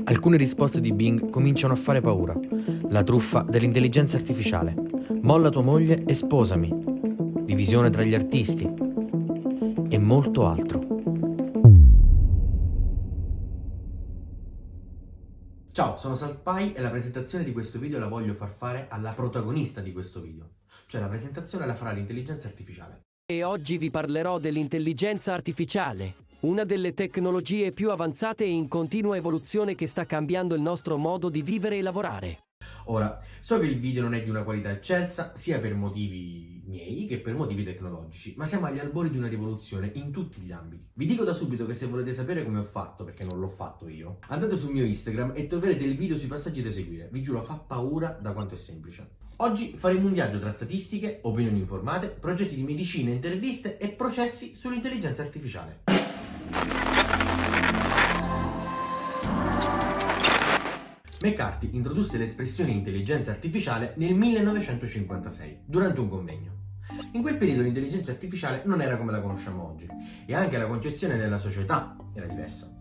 Alcune risposte di Bing cominciano a fare paura. La truffa dell'intelligenza artificiale. Molla tua moglie e sposami. Divisione tra gli artisti. E molto altro. Ciao, sono Salpai e la presentazione di questo video la voglio far fare alla protagonista di questo video. Cioè la presentazione la farà l'intelligenza artificiale. E oggi vi parlerò dell'intelligenza artificiale, una delle tecnologie più avanzate e in continua evoluzione che sta cambiando il nostro modo di vivere e lavorare. Ora, so che il video non è di una qualità eccelsa, sia per motivi miei che per motivi tecnologici, ma siamo agli albori di una rivoluzione in tutti gli ambiti. Vi dico da subito che se volete sapere come ho fatto, perché non l'ho fatto io, andate sul mio Instagram e troverete il video sui passaggi da seguire. Vi giuro, fa paura da quanto è semplice. Oggi faremo un viaggio tra statistiche, opinioni informate, progetti di medicina, interviste e processi sull'intelligenza artificiale. McCarthy introdusse l'espressione intelligenza artificiale nel 1956, durante un convegno. In quel periodo l'intelligenza artificiale non era come la conosciamo oggi, e anche la concezione nella società era diversa.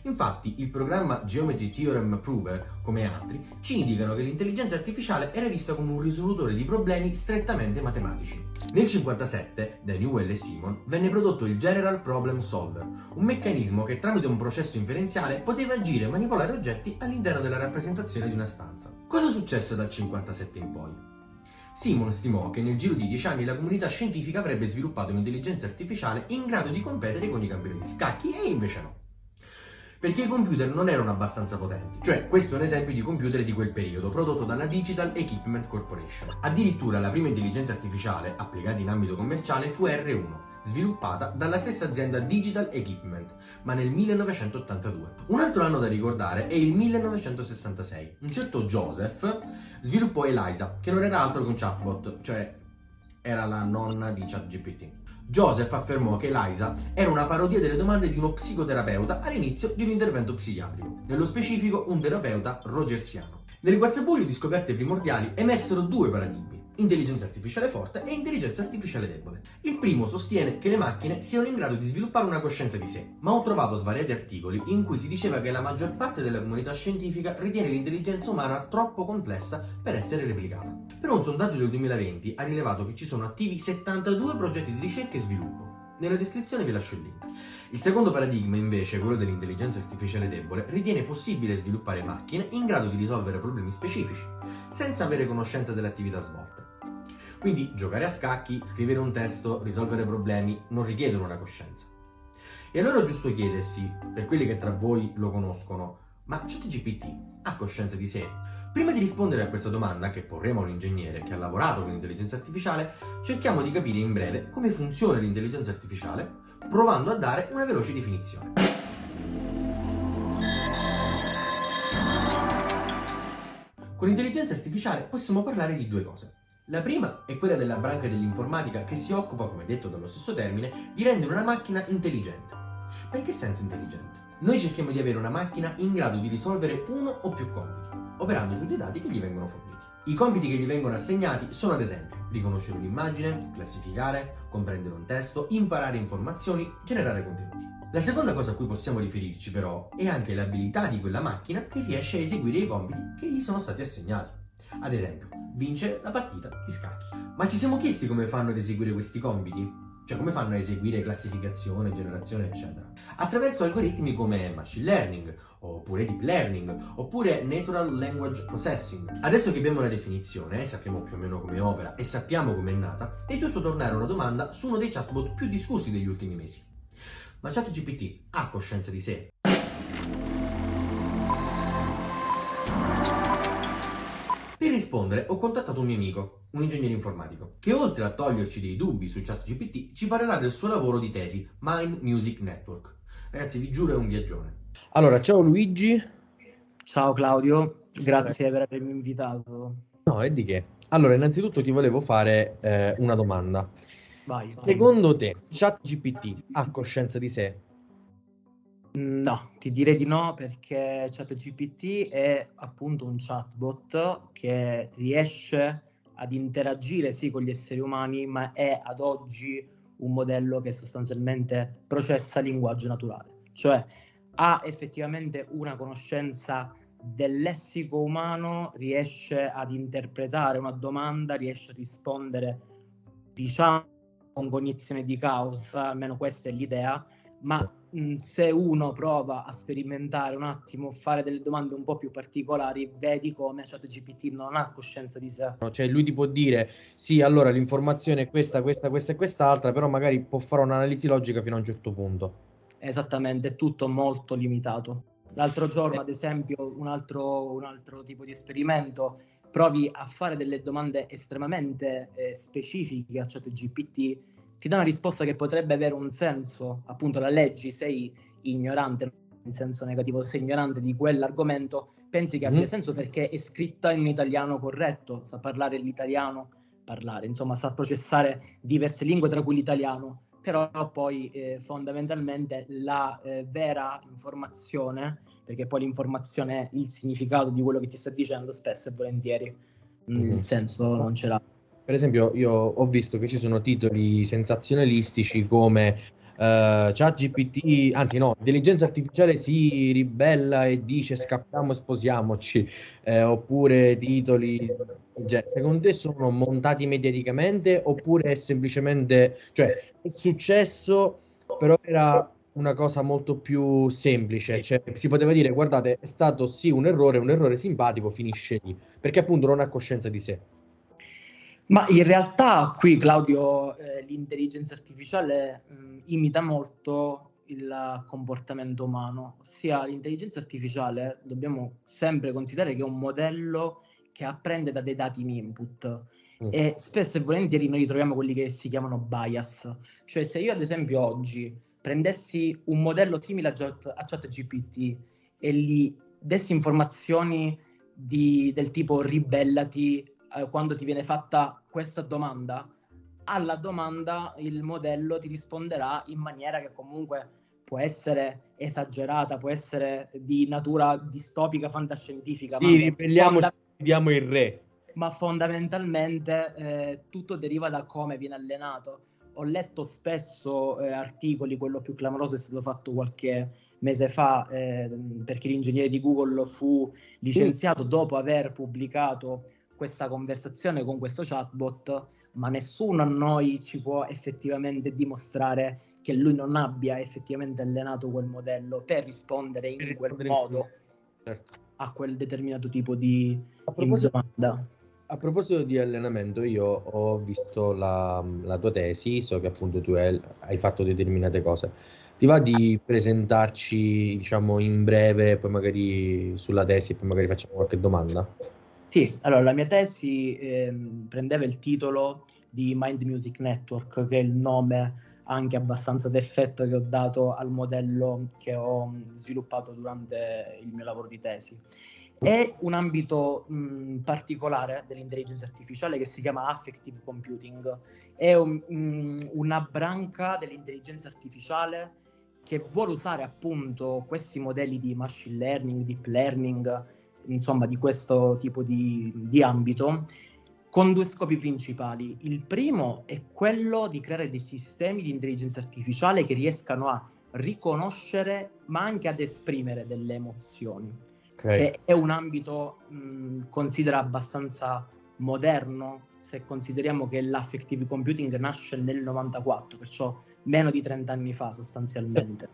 Infatti, il programma Geometry Theorem Prover, come altri, ci indicano che l'intelligenza artificiale era vista come un risolutore di problemi strettamente matematici. Nel 1957, da Newell e Simon, venne prodotto il General Problem Solver, un meccanismo che tramite un processo inferenziale poteva agire e manipolare oggetti all'interno della rappresentazione di una stanza. Cosa successe dal 1957 in poi? Simon stimò che nel giro di 10 anni la comunità scientifica avrebbe sviluppato un'intelligenza artificiale in grado di competere con i campioni di scacchi, e invece no. Perché i computer non erano abbastanza potenti. Cioè, questo è un esempio di computer di quel periodo, prodotto dalla Digital Equipment Corporation. Addirittura la prima intelligenza artificiale applicata in ambito commerciale fu R1, sviluppata dalla stessa azienda Digital Equipment, ma nel 1982. Un altro anno da ricordare è il 1966. Un certo Joseph sviluppò Eliza, che non era altro che un chatbot, cioè era la nonna di ChatGPT. Joseph affermò che Eliza era una parodia delle domande di uno psicoterapeuta all'inizio di un intervento psichiatrico, nello specifico un terapeuta rogersiano. Nel guazzabuglio di scoperte primordiali emersero due paradigmi: intelligenza artificiale forte e intelligenza artificiale debole. Il primo sostiene che le macchine siano in grado di sviluppare una coscienza di sé, ma ho trovato svariati articoli in cui si diceva che la maggior parte della comunità scientifica ritiene l'intelligenza umana troppo complessa per essere replicata. Però un sondaggio del 2020 ha rilevato che ci sono attivi 72 progetti di ricerca e sviluppo. Nella descrizione vi lascio il link. Il secondo paradigma, invece, quello dell'intelligenza artificiale debole, ritiene possibile sviluppare macchine in grado di risolvere problemi specifici, senza avere conoscenza delle attività svolte. Quindi giocare a scacchi, scrivere un testo, risolvere problemi non richiedono una coscienza. E allora è giusto chiedersi, per quelli che tra voi lo conoscono, ma ChatGPT ha coscienza di sé? Prima di rispondere a questa domanda, che porremo a un ingegnere che ha lavorato con l'intelligenza artificiale, cerchiamo di capire in breve come funziona l'intelligenza artificiale, provando a dare una veloce definizione. Con l'intelligenza artificiale possiamo parlare di due cose. La prima è quella della branca dell'informatica che si occupa, come detto dallo stesso termine, di rendere una macchina intelligente. Ma in che senso intelligente? Noi cerchiamo di avere una macchina in grado di risolvere uno o più compiti, operando su dei dati che gli vengono forniti. I compiti che gli vengono assegnati sono ad esempio riconoscere un'immagine, classificare, comprendere un testo, imparare informazioni, generare contenuti. La seconda cosa a cui possiamo riferirci però è anche l'abilità di quella macchina che riesce a eseguire i compiti che gli sono stati assegnati. Ad esempio, vincere la partita di scacchi. Ma ci siamo chiesti come fanno ad eseguire questi compiti? Cioè come fanno a eseguire classificazione, generazione, eccetera? Attraverso algoritmi come machine learning, oppure deep learning, oppure natural language processing. Adesso che abbiamo una definizione, sappiamo più o meno come opera e sappiamo come è nata, è giusto tornare a una domanda su uno dei chatbot più discussi degli ultimi mesi. Ma ChatGPT ha coscienza di sé? Per rispondere ho contattato un mio amico, un ingegnere informatico, che oltre a toglierci dei dubbi su ChatGPT ci parlerà del suo lavoro di tesi, Mind Music Network. Ragazzi, vi giuro è un viaggione. Allora, ciao Luigi. Ciao Claudio, grazie per avermi invitato. No, e di che? Allora, innanzitutto ti volevo fare una domanda. Vai. Secondo te ChatGPT ha coscienza di sé? No, ti direi di no, perché ChatGPT è appunto un chatbot che riesce ad interagire sì con gli esseri umani, ma è ad oggi un modello che sostanzialmente processa linguaggio naturale, cioè ha effettivamente una conoscenza del lessico umano, riesce ad interpretare una domanda, riesce a rispondere, diciamo, con cognizione di causa, almeno questa è l'idea, ma se uno prova a sperimentare un attimo, fare delle domande un po' più particolari, vedi come ChatGPT non ha coscienza di sé. Cioè lui ti può dire sì, allora l'informazione è questa, questa, questa e quest'altra, però magari può fare un'analisi logica fino a un certo punto. Esattamente, è tutto molto limitato. L'altro giorno, ad esempio, un altro tipo di esperimento, provi a fare delle domande estremamente specifiche a ChatGPT, ti dà una risposta che potrebbe avere un senso, appunto la leggi, sei ignorante, in senso negativo, sei ignorante di quell'argomento, pensi che abbia senso perché è scritta in un italiano corretto, sa parlare l'italiano, insomma, sa processare diverse lingue, tra cui l'italiano. Però poi fondamentalmente la vera informazione, perché poi l'informazione è il significato di quello che ti sta dicendo, spesso e volentieri il senso non ce l'ha. Per esempio, io ho visto che ci sono titoli sensazionalistici come ChatGPT, anzi no, l'intelligenza artificiale si ribella e dice scappiamo e sposiamoci, oppure titoli, secondo te sono montati mediaticamente oppure è semplicemente, cioè è successo, però era una cosa molto più semplice, cioè si poteva dire guardate è stato sì un errore simpatico, finisce lì, perché appunto non ha coscienza di sé. Ma in realtà qui, Claudio, l'intelligenza artificiale imita molto il comportamento umano, ossia l'intelligenza artificiale dobbiamo sempre considerare che è un modello che apprende da dei dati in input e spesso e volentieri noi troviamo quelli che si chiamano bias, cioè se io ad esempio oggi prendessi un modello simile a ChatGPT e gli dessi informazioni del tipo ribellati quando ti viene fatta questa domanda, alla domanda il modello ti risponderà in maniera che comunque può essere esagerata, può essere di natura distopica, fantascientifica. Sì, ribelliamoci, diamo il re. Ma fondamentalmente tutto deriva da come viene allenato. Ho letto spesso articoli, quello più clamoroso è stato fatto qualche mese fa, perché l'ingegnere di Google fu licenziato dopo aver pubblicato questa conversazione con questo chatbot, ma nessuno a noi ci può effettivamente dimostrare che lui non abbia effettivamente allenato quel modello per rispondere in quel modo a quel determinato tipo di domanda. A proposito di allenamento, io ho visto la tua tesi, so che appunto tu hai fatto determinate cose. Ti va di presentarci, diciamo, in breve, poi magari sulla tesi e poi magari facciamo qualche domanda? Sì, allora la mia tesi prendeva il titolo di Mind Music Network, che è il nome anche abbastanza d'effetto che ho dato al modello che ho sviluppato durante il mio lavoro di tesi. È un ambito particolare dell'intelligenza artificiale che si chiama Affective Computing. È una branca dell'intelligenza artificiale che vuole usare appunto questi modelli di machine learning, deep learning, insomma di questo tipo di ambito, con due scopi principali. Il primo è quello di creare dei sistemi di intelligenza artificiale che riescano a riconoscere ma anche ad esprimere delle emozioni. Che è un ambito considera abbastanza moderno, se consideriamo che l'affective computing nasce nel 94, perciò meno di 30 anni fa sostanzialmente.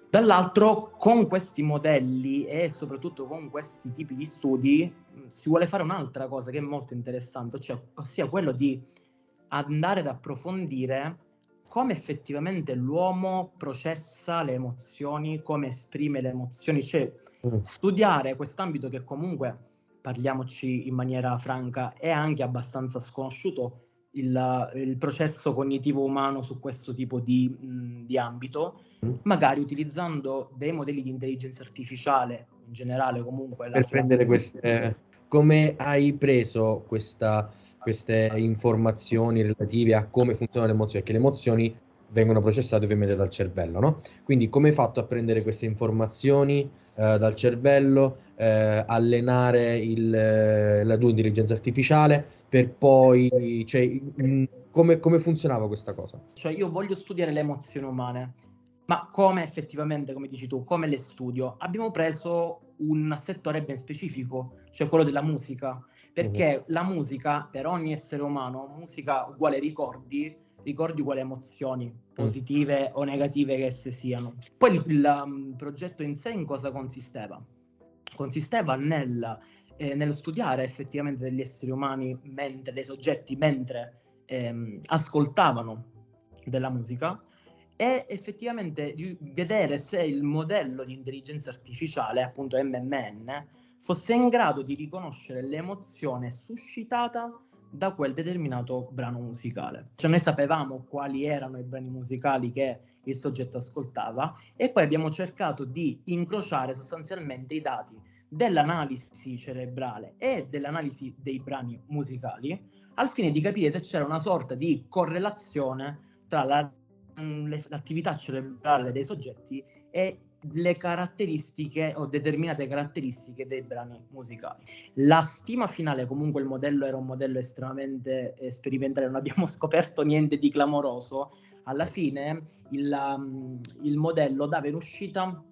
Dall'altro, con questi modelli e soprattutto con questi tipi di studi si vuole fare un'altra cosa che è molto interessante, ossia quello di andare ad approfondire come effettivamente l'uomo processa le emozioni, come esprime le emozioni, cioè studiare quest'ambito che comunque, parliamoci in maniera franca, è anche abbastanza sconosciuto, il processo cognitivo umano su questo tipo di ambito, magari utilizzando dei modelli di intelligenza artificiale, in generale comunque. Per prendere queste... Come hai preso queste informazioni relative a come funzionano le emozioni? Perché le emozioni vengono processate ovviamente dal cervello, no? Quindi come hai fatto a prendere queste informazioni dal cervello, allenare la tua intelligenza artificiale per poi, cioè, come funzionava questa cosa? Cioè io voglio studiare le emozioni umane, ma come effettivamente, come dici tu, come le studio? Abbiamo preso un settore ben specifico, cioè quello della musica, perché la musica per ogni essere umano, musica uguale ricordi, ricordi uguale emozioni, positive o negative che esse siano. Poi il progetto in sé in cosa consisteva? Consisteva nello studiare effettivamente degli esseri umani, dei soggetti mentre ascoltavano della musica e effettivamente vedere se il modello di intelligenza artificiale, appunto MMN, fosse in grado di riconoscere l'emozione suscitata da quel determinato brano musicale. Cioè noi sapevamo quali erano i brani musicali che il soggetto ascoltava e poi abbiamo cercato di incrociare sostanzialmente i dati dell'analisi cerebrale e dell'analisi dei brani musicali al fine di capire se c'era una sorta di correlazione tra l'attività cerebrale dei soggetti e le caratteristiche o determinate caratteristiche dei brani musicali. La stima finale, comunque il modello era un modello estremamente sperimentale, non abbiamo scoperto niente di clamoroso. Alla fine il modello dava in uscita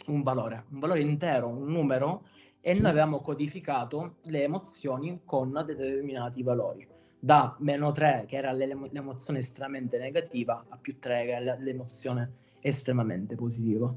un valore intero, un numero, e noi avevamo codificato le emozioni con determinati valori. Da -3, che era l'emozione estremamente negativa, a +3, che era l'emozione estremamente positiva.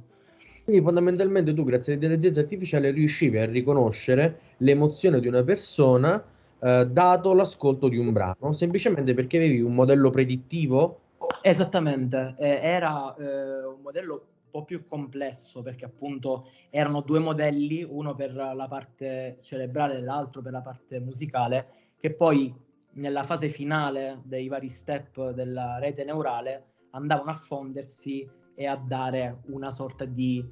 Quindi fondamentalmente tu, grazie all'intelligenza artificiale, riuscivi a riconoscere l'emozione di una persona dato l'ascolto di un brano, semplicemente perché avevi un modello predittivo? Esattamente, era un modello un po' più complesso perché appunto erano due modelli, uno per la parte cerebrale e l'altro per la parte musicale, che poi nella fase finale dei vari step della rete neurale andavano a fondersi e a dare una sorta di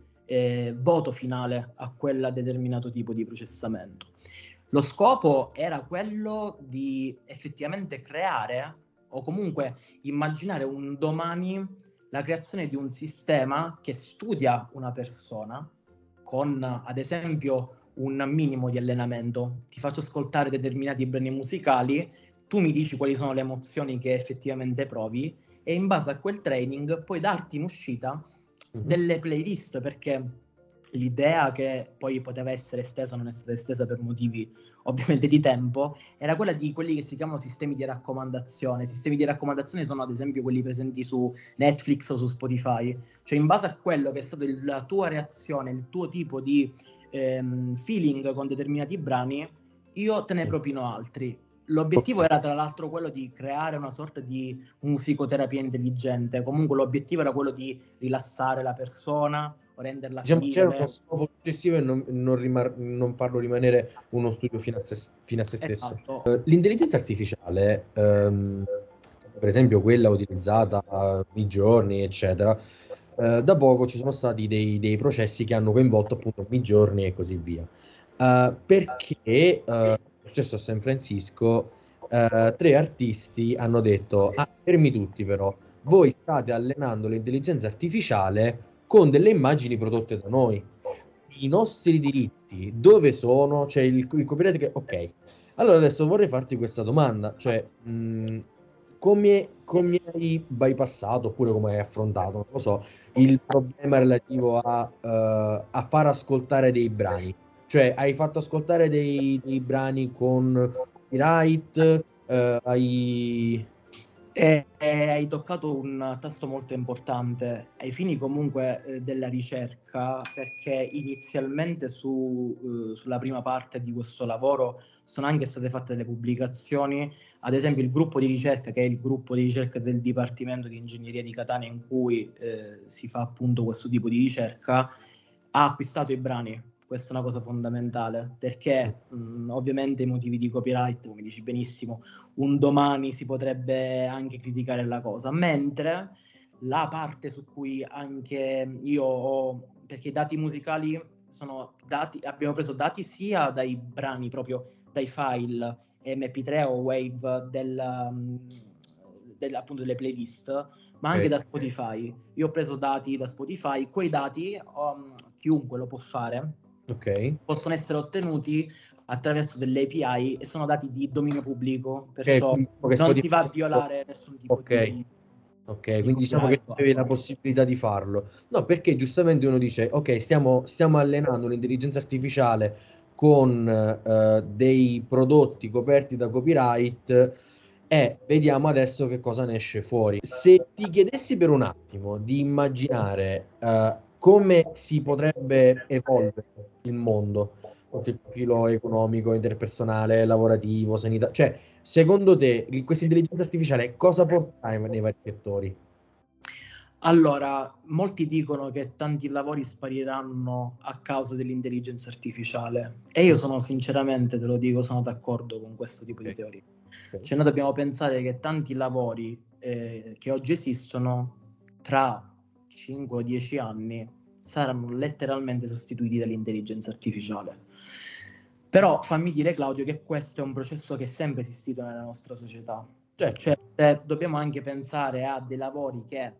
voto finale a quel determinato tipo di processamento. Lo scopo era quello di effettivamente creare o comunque immaginare un domani la creazione di un sistema che studia una persona con, ad esempio, un minimo di allenamento. Ti faccio ascoltare determinati brani musicali, tu mi dici quali sono le emozioni che effettivamente provi e in base a quel training puoi darti in uscita delle playlist, perché l'idea che poi poteva essere estesa, non è stata estesa per motivi ovviamente di tempo, era quella di quelli che si chiamano sistemi di raccomandazione. I sistemi di raccomandazione sono ad esempio quelli presenti su Netflix o su Spotify, cioè in base a quello che è stata la tua reazione, il tuo tipo di feeling con determinati brani, io te ne propino altri. L'obiettivo era tra l'altro quello di creare una sorta di musicoterapia intelligente, comunque l'obiettivo era quello di rilassare la persona o renderla Diciamo, c'era uno felice. scopo successivo e non farlo rimanere uno studio fino a se stesso. Esatto. L'intelligenza artificiale, per esempio quella utilizzata i giorni, eccetera, da poco ci sono stati dei processi che hanno coinvolto appunto Midjourney e così via. Perché è successo a San Francisco, 3 artisti hanno detto: fermi tutti però, voi state allenando l'intelligenza artificiale con delle immagini prodotte da noi. I nostri diritti dove sono? Cioè il copyright che... Ok, allora adesso vorrei farti questa domanda, cioè come hai bypassato oppure come hai affrontato, non lo so, il problema relativo a far ascoltare dei brani? Cioè hai fatto ascoltare dei brani con copyright, hai... Hai toccato un tasto molto importante ai fini comunque della ricerca, perché inizialmente sulla prima parte di questo lavoro sono anche state fatte delle pubblicazioni. Ad esempio il gruppo di ricerca, che è il gruppo di ricerca del Dipartimento di Ingegneria di Catania in cui si fa appunto questo tipo di ricerca, ha acquistato i brani. Questa è una cosa fondamentale, perché ovviamente i motivi di copyright, come dici benissimo, un domani si potrebbe anche criticare la cosa, mentre la parte su cui anche io ho, perché i dati musicali sono dati, abbiamo preso dati sia dai brani, proprio dai file MP3 o Wave appunto delle playlist, ma anche da Spotify. Io ho preso dati da Spotify, quei dati chiunque lo può fare. Ok. Possono essere ottenuti attraverso delle API e sono dati di dominio pubblico, perciò quindi diciamo che non Spotify- si va a violare nessun tipo Ok. di Ok, di quindi diciamo che copyright. avevi la possibilità di farlo. No, perché giustamente uno dice, ok, stiamo allenando l'intelligenza artificiale con dei prodotti coperti da copyright e vediamo adesso che cosa ne esce fuori. Se ti chiedessi per un attimo di immaginare come si potrebbe evolvere il mondo sotto il profilo economico, interpersonale, lavorativo, sanità, cioè secondo te, questa intelligenza artificiale cosa porterà nei vari settori? Allora, molti dicono che tanti lavori spariranno a causa dell'intelligenza artificiale e io sono sinceramente, te lo dico, sono d'accordo con questo tipo di Ok. teoria. Ok. Cioè noi dobbiamo pensare che tanti lavori che oggi esistono tra 5 o 10 anni saranno letteralmente sostituiti dall'intelligenza artificiale. Però fammi dire, Claudio, che questo è un processo che è sempre esistito nella nostra società. Certo. Cioè, dobbiamo anche pensare a dei lavori che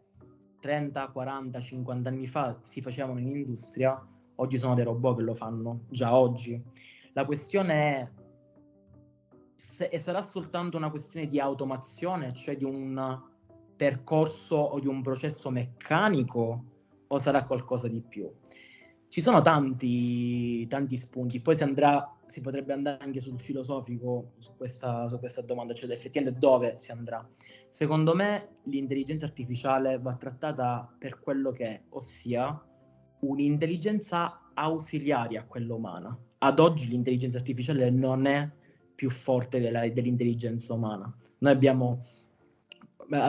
30, 40, 50 anni fa si facevano in industria, oggi sono dei robot che lo fanno, già oggi. La questione è se sarà soltanto una questione di automazione, cioè di un percorso o di un processo meccanico, o sarà qualcosa di più? Ci sono tanti spunti, poi si potrebbe andare anche sul filosofico su questa domanda, cioè effettivamente dove si andrà. Secondo me l'intelligenza artificiale va trattata per quello che è, ossia un'intelligenza ausiliaria a quella umana. Ad oggi l'intelligenza artificiale non è più forte dell'intelligenza umana. Noi abbiamo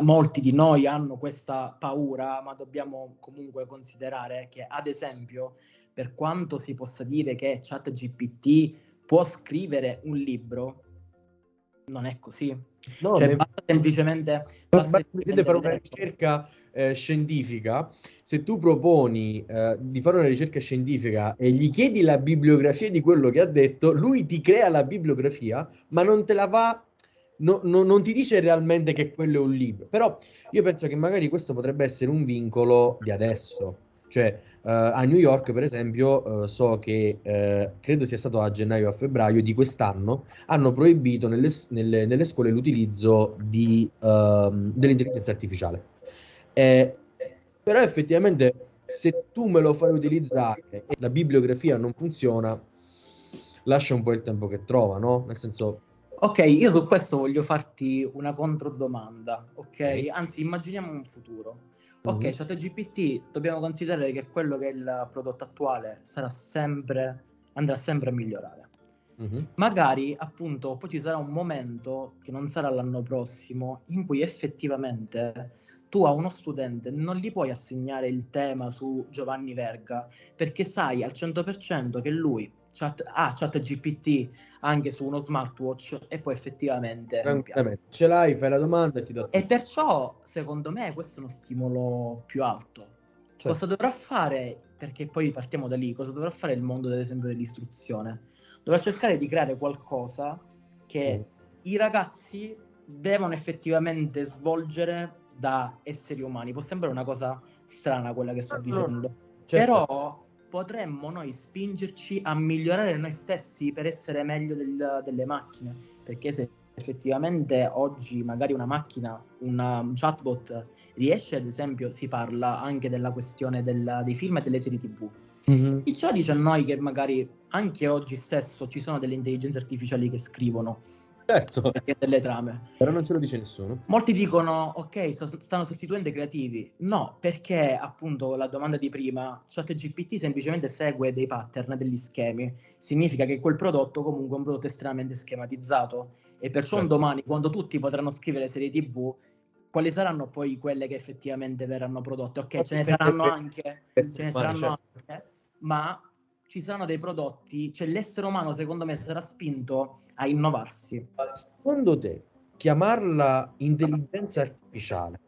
molti di noi hanno questa paura, ma dobbiamo comunque considerare che, ad esempio, per quanto si possa dire che ChatGPT può scrivere un libro, non è così. No, Cioè, basta semplicemente basta fare una vederlo. ricerca scientifica. Se tu proponi di fare una ricerca scientifica e gli chiedi la bibliografia di quello che ha detto, lui ti crea la bibliografia, ma non te la va, non ti dice realmente che quello è un libro. Però io penso che magari questo potrebbe essere un vincolo di adesso. Cioè, a New York, per esempio, so che credo sia stato a gennaio o a febbraio di quest'anno, hanno proibito nelle scuole l'utilizzo dell'intelligenza artificiale. Però effettivamente se tu me lo fai utilizzare e la bibliografia non funziona, lascia un po' il tempo che trova, no? Nel senso, Ok, io su questo voglio farti una controdomanda, ok? Ok. Anzi, immaginiamo un futuro. Ok, Mhm. ChatGPT dobbiamo considerare che quello che è il prodotto attuale andrà sempre a migliorare. Mhm. Magari, appunto, poi ci sarà un momento, che non sarà l'anno prossimo, in cui effettivamente tu a uno studente non gli puoi assegnare il tema su Giovanni Verga, perché sai al 100% che lui ha ChatGPT anche su uno smartwatch e poi effettivamente mi piace. Tranquillamente. Ce l'hai, fai la domanda e ti do E tutto. perciò, secondo me, questo è uno stimolo più alto. Certo. Cosa dovrà fare? Perché poi partiamo da lì, cosa dovrà fare il mondo, ad esempio, dell'istruzione? Dovrà cercare di creare qualcosa che i ragazzi devono effettivamente svolgere da esseri umani. Può sembrare una cosa strana quella che sto dicendo, Certo. però potremmo noi spingerci a migliorare noi stessi per essere meglio delle macchine, perché se effettivamente oggi magari una macchina, un chatbot riesce, ad esempio, si parla anche della questione dei film e delle serie TV. Mhm. E ciò dice a noi che magari anche oggi stesso ci sono delle intelligenze artificiali che scrivono Certo, delle trame. però non ce lo dice nessuno. Molti dicono, ok, stanno sostituendo i creativi. No, perché appunto la domanda di prima, ChatGPT semplicemente segue dei pattern, degli schemi. Significa che quel prodotto comunque è un prodotto estremamente schematizzato. E perciò un Certo. domani, quando tutti potranno scrivere serie TV, quali saranno poi quelle che effettivamente verranno prodotte? Ok, ce ne saranno anche, ma ci saranno dei prodotti, cioè l'essere umano secondo me sarà spinto a innovarsi. Secondo te, chiamarla intelligenza artificiale,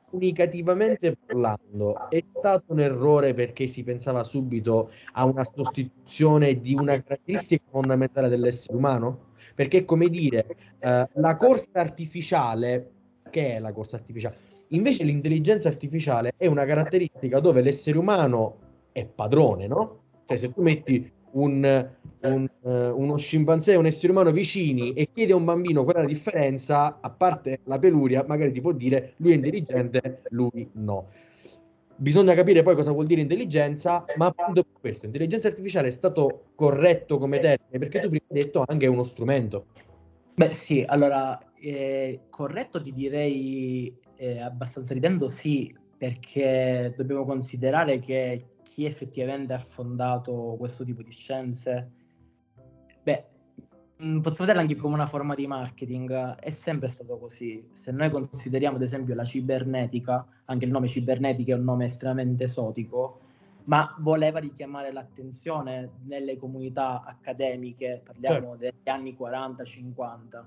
comunicativamente parlando, è stato un errore perché si pensava subito a una sostituzione di una caratteristica fondamentale dell'essere umano? Perché è come dire, la corsa artificiale, che è la corsa artificiale? Invece l'intelligenza artificiale è una caratteristica dove l'essere umano è padrone, no? Cioè se tu metti uno scimpanzé e un essere umano vicini e chiedi a un bambino qual è la differenza, a parte la peluria, magari ti può dire lui è intelligente, lui no. Bisogna capire poi cosa vuol dire intelligenza, ma appunto per questo, intelligenza artificiale è stato corretto come termine, perché tu prima hai detto anche è uno strumento. Beh, sì, allora, corretto ti direi abbastanza ridendo sì, perché dobbiamo considerare che chi effettivamente ha fondato questo tipo di scienze, beh, posso vederla anche come una forma di marketing, è sempre stato così. Se noi consideriamo ad esempio la cibernetica, anche il nome cibernetica è un nome estremamente esotico, ma voleva richiamare l'attenzione nelle comunità accademiche, parliamo degli anni 40-50.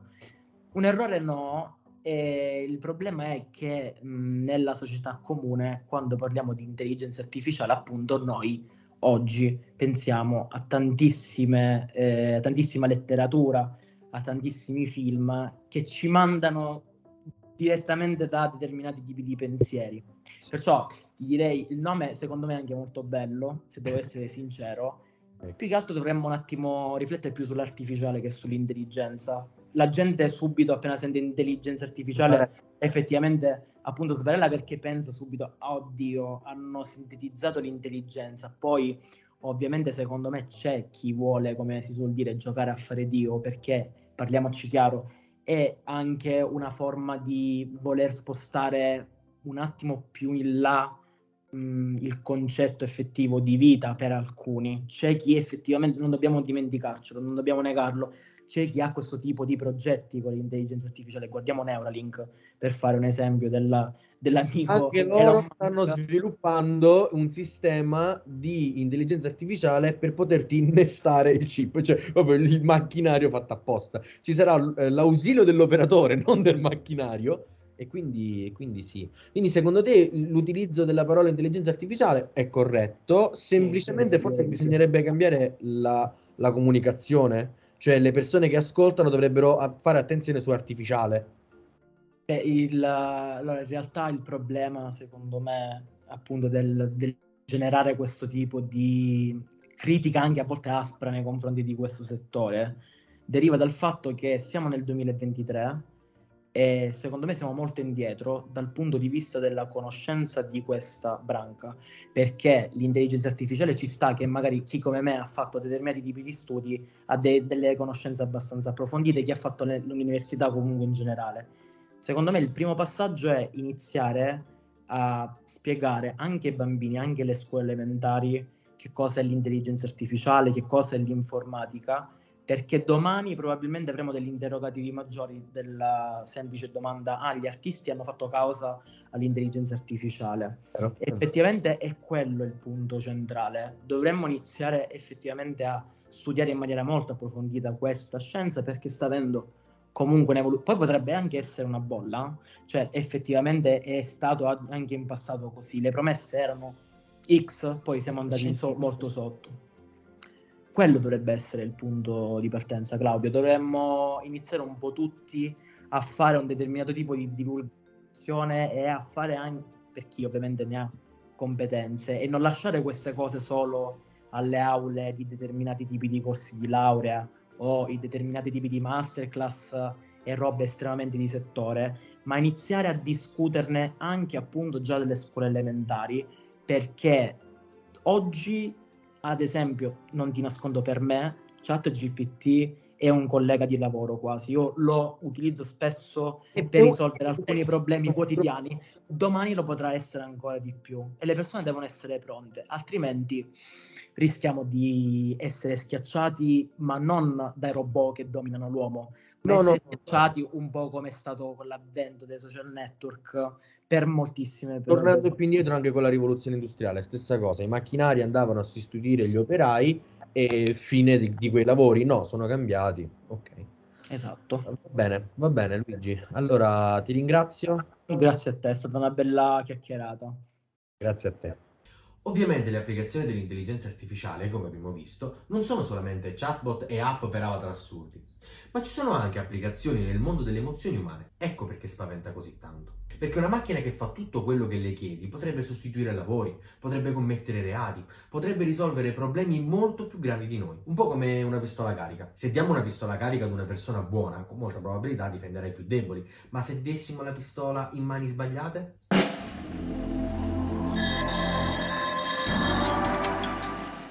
Un errore no, e il problema è che nella società comune, quando parliamo di intelligenza artificiale, appunto noi oggi pensiamo a tantissima letteratura, a tantissimi film che ci mandano direttamente da determinati tipi di pensieri. Perciò ti direi, il nome secondo me è anche molto bello, se devo essere sincero. Più che altro dovremmo un attimo riflettere più sull'artificiale che sull'intelligenza. La gente subito, appena sente intelligenza artificiale, effettivamente appunto sbarella perché pensa subito, oddio, hanno sintetizzato l'intelligenza. Poi ovviamente secondo me c'è chi vuole, come si suol dire, giocare a fare Dio, perché, parliamoci chiaro, è anche una forma di voler spostare un attimo più in là il concetto effettivo di vita per alcuni. C'è chi effettivamente, non dobbiamo dimenticarcelo, non dobbiamo negarlo, c'è chi ha questo tipo di progetti con l'intelligenza artificiale. Guardiamo Neuralink per fare un esempio dell'amico Anche loro Elon stanno Musk. sviluppando un sistema di intelligenza artificiale per poterti innestare il chip, cioè proprio il macchinario fatto apposta. Ci sarà l'ausilio dell'operatore, non del macchinario, e quindi sì. Quindi secondo te l'utilizzo della parola intelligenza artificiale è corretto, semplicemente forse bisognerebbe cambiare la comunicazione, cioè le persone che ascoltano dovrebbero fare attenzione su artificiale. Beh, allora, in realtà il problema, secondo me, appunto, del generare questo tipo di critica anche a volte aspra nei confronti di questo settore, deriva dal fatto che siamo nel 2023 e secondo me siamo molto indietro dal punto di vista della conoscenza di questa branca, perché l'intelligenza artificiale ci sta che magari chi come me ha fatto determinati tipi di studi ha delle conoscenze abbastanza approfondite, chi ha fatto l'università comunque in generale. Secondo me il primo passaggio è iniziare a spiegare anche ai bambini, anche alle scuole elementari, che cosa è l'intelligenza artificiale, che cosa è l'informatica, perché domani probabilmente avremo degli interrogativi maggiori della semplice domanda: gli artisti hanno fatto causa all'intelligenza artificiale. Effettivamente è quello il punto centrale. Dovremmo iniziare effettivamente a studiare in maniera molto approfondita questa scienza, perché sta avendo comunque un'evoluzione. Poi potrebbe anche essere una bolla, cioè effettivamente è stato anche in passato così, le promesse erano X, poi siamo andati molto sotto. Quello dovrebbe essere il punto di partenza, Claudio. Dovremmo iniziare un po' tutti a fare un determinato tipo di divulgazione e a fare anche, per chi ovviamente ne ha competenze, e non lasciare queste cose solo alle aule di determinati tipi di corsi di laurea o i determinati tipi di masterclass e robe estremamente di settore, ma iniziare a discuterne anche appunto già delle scuole elementari, perché oggi, ad esempio, non ti nascondo, per me ChatGPT è un collega di lavoro quasi. Io lo utilizzo spesso per risolvere alcuni problemi quotidiani, domani lo potrà essere ancora di più e le persone devono essere pronte, altrimenti rischiamo di essere schiacciati, ma non dai robot che dominano l'uomo, ma essere schiacciati un po' come è stato con l'avvento dei social network per moltissime persone. Tornando più indietro anche con la rivoluzione industriale, stessa cosa, i macchinari andavano a sostituire gli operai e fine di quei lavori, no, sono cambiati. Ok. Esatto. Va bene Luigi, allora ti ringrazio. Grazie a te, è stata una bella chiacchierata. Grazie a te. Ovviamente le applicazioni dell'intelligenza artificiale, come abbiamo visto, non sono solamente chatbot e app per avatar assurdi, ma ci sono anche applicazioni nel mondo delle emozioni umane. Ecco perché spaventa così tanto. Perché una macchina che fa tutto quello che le chiedi potrebbe sostituire lavori, potrebbe commettere reati, potrebbe risolvere problemi molto più grandi di noi. Un po' come una pistola carica. Se diamo una pistola carica ad una persona buona, con molta probabilità difenderà i più deboli. Ma se dessimo la pistola in mani sbagliate?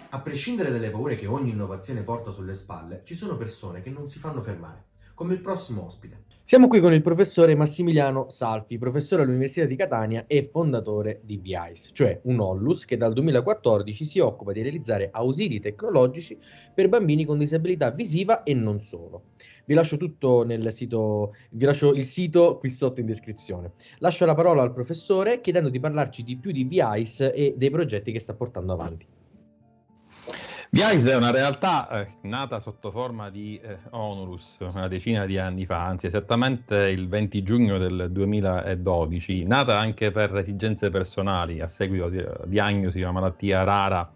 A prescindere dalle paure che ogni innovazione porta sulle spalle, ci sono persone che non si fanno fermare, come il prossimo ospite. Siamo qui con il professore Massimiliano Salfi, professore all'Università di Catania e fondatore di VICE, cioè un Ollus che dal 2014 si occupa di realizzare ausili tecnologici per bambini con disabilità visiva e non solo. Vi lascio tutto nel sito, vi lascio il sito qui sotto in descrizione. Lascio la parola al professore chiedendo di parlarci di più di VICE e dei progetti che sta portando avanti. VICE è una realtà nata sotto forma di Onulus una decina di anni fa, anzi esattamente il 20 giugno del 2012, nata anche per esigenze personali a seguito di diagnosi di una malattia rara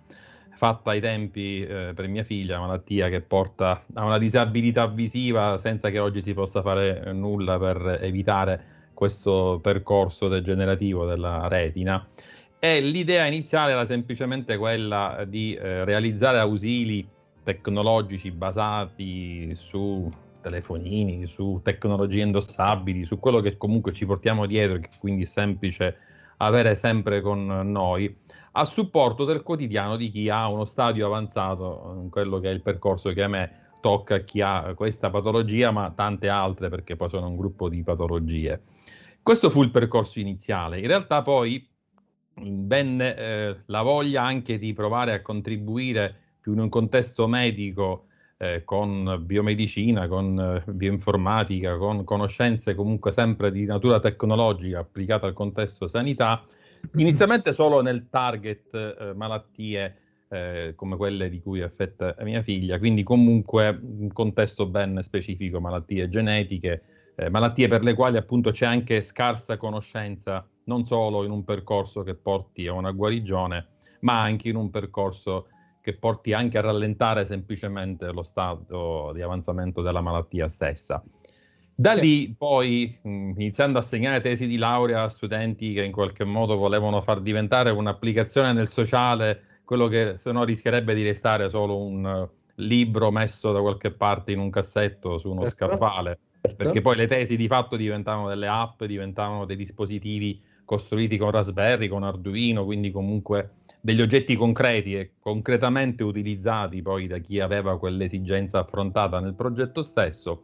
fatta ai tempi per mia figlia, malattia che porta a una disabilità visiva senza che oggi si possa fare nulla per evitare questo percorso degenerativo della retina. E l'idea iniziale era semplicemente quella di realizzare ausili tecnologici basati su telefonini, su tecnologie indossabili, su quello che comunque ci portiamo dietro e che quindi è semplice avere sempre con noi, a supporto del quotidiano di chi ha uno stadio avanzato in quello che è il percorso che a me tocca, chi ha questa patologia, ma tante altre, perché poi sono un gruppo di patologie. Questo fu il percorso iniziale. In realtà poi venne la voglia anche di provare a contribuire più in un contesto medico con biomedicina, con bioinformatica, con conoscenze comunque sempre di natura tecnologica applicata al contesto sanità, inizialmente solo nel target malattie come quelle di cui è affetta mia figlia, quindi comunque un contesto ben specifico, malattie genetiche, malattie per le quali appunto c'è anche scarsa conoscenza, non solo in un percorso che porti a una guarigione, ma anche in un percorso che porti anche a rallentare semplicemente lo stato di avanzamento della malattia stessa. Da lì poi, iniziando a segnare tesi di laurea a studenti che in qualche modo volevano far diventare un'applicazione nel sociale, quello che se no rischierebbe di restare solo un libro messo da qualche parte in un cassetto su uno scaffale, perché poi le tesi di fatto diventavano delle app, diventavano dei dispositivi costruiti con Raspberry, con Arduino, quindi comunque degli oggetti concreti e concretamente utilizzati poi da chi aveva quell'esigenza affrontata nel progetto stesso.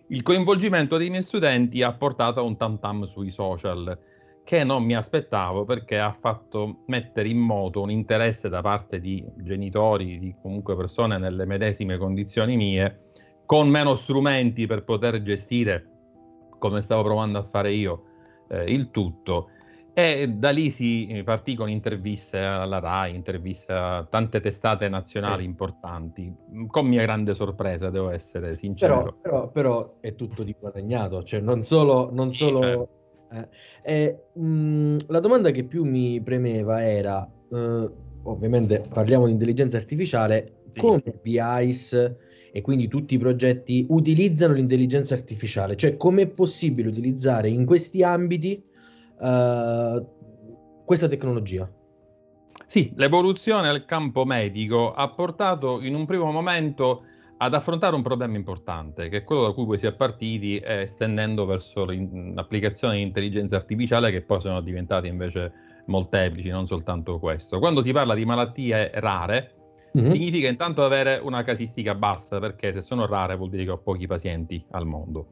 Il coinvolgimento dei miei studenti ha portato a un tam tam sui social, che non mi aspettavo, perché ha fatto mettere in moto un interesse da parte di genitori, di comunque persone nelle medesime condizioni mie, con meno strumenti per poter gestire, come stavo provando a fare io, il tutto. E da lì si partì con interviste alla RAI, interviste a tante testate nazionali importanti, con mia grande sorpresa, devo essere sincero. Però è tutto di guadagnato, cioè non solo... Certo. La domanda che più mi premeva era, ovviamente parliamo di intelligenza artificiale, Sì. come VICE e quindi tutti i progetti utilizzano l'intelligenza artificiale, cioè com'è possibile utilizzare in questi ambiti questa tecnologia? Sì, l'evoluzione del campo medico ha portato in un primo momento ad affrontare un problema importante, che è quello da cui poi si è partiti, estendendo verso l'applicazione di intelligenza artificiale, che poi sono diventate invece molteplici, non soltanto questo. Quando si parla di malattie rare, significa intanto avere una casistica bassa, perché se sono rare vuol dire che ho pochi pazienti al mondo.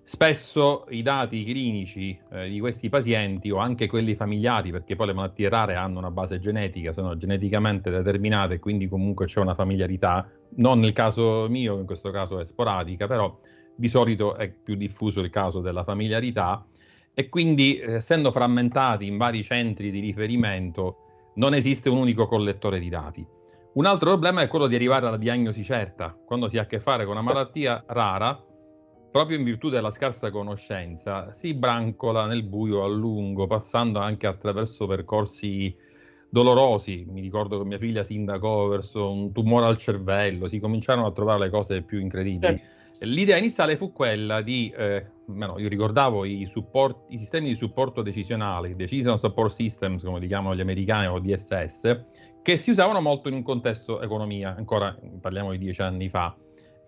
Spesso i dati clinici di questi pazienti, o anche quelli familiari, perché poi le malattie rare hanno una base genetica, sono geneticamente determinate, quindi comunque c'è una familiarità, non nel caso mio, in questo caso è sporadica, però di solito è più diffuso il caso della familiarità, e quindi essendo frammentati in vari centri di riferimento non esiste un unico collettore di dati. Un altro problema è quello di arrivare alla diagnosi certa. Quando si ha a che fare con una malattia rara, proprio in virtù della scarsa conoscenza, si brancola nel buio a lungo, passando anche attraverso percorsi dolorosi. Mi ricordo che mia figlia si indagò verso un tumore al cervello, si cominciarono a trovare le cose più incredibili. L'idea iniziale fu quella di almeno io ricordavo i sistemi di supporto decisionale, Decision Support Systems, come li chiamano gli americani, o DSS, che si usavano molto in un contesto economia, ancora parliamo di 10 anni fa,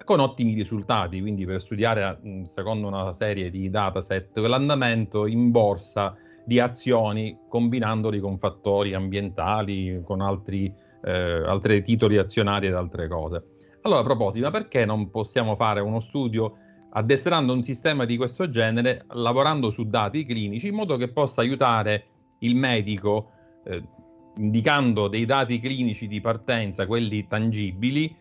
con ottimi risultati, quindi per studiare, secondo una serie di dataset, l'andamento in borsa di azioni, combinandoli con fattori ambientali, con altri titoli azionari ed altre cose. Allora, a proposito, ma perché non possiamo fare uno studio addestrando un sistema di questo genere, lavorando su dati clinici, in modo che possa aiutare il medico, indicando dei dati clinici di partenza, quelli tangibili,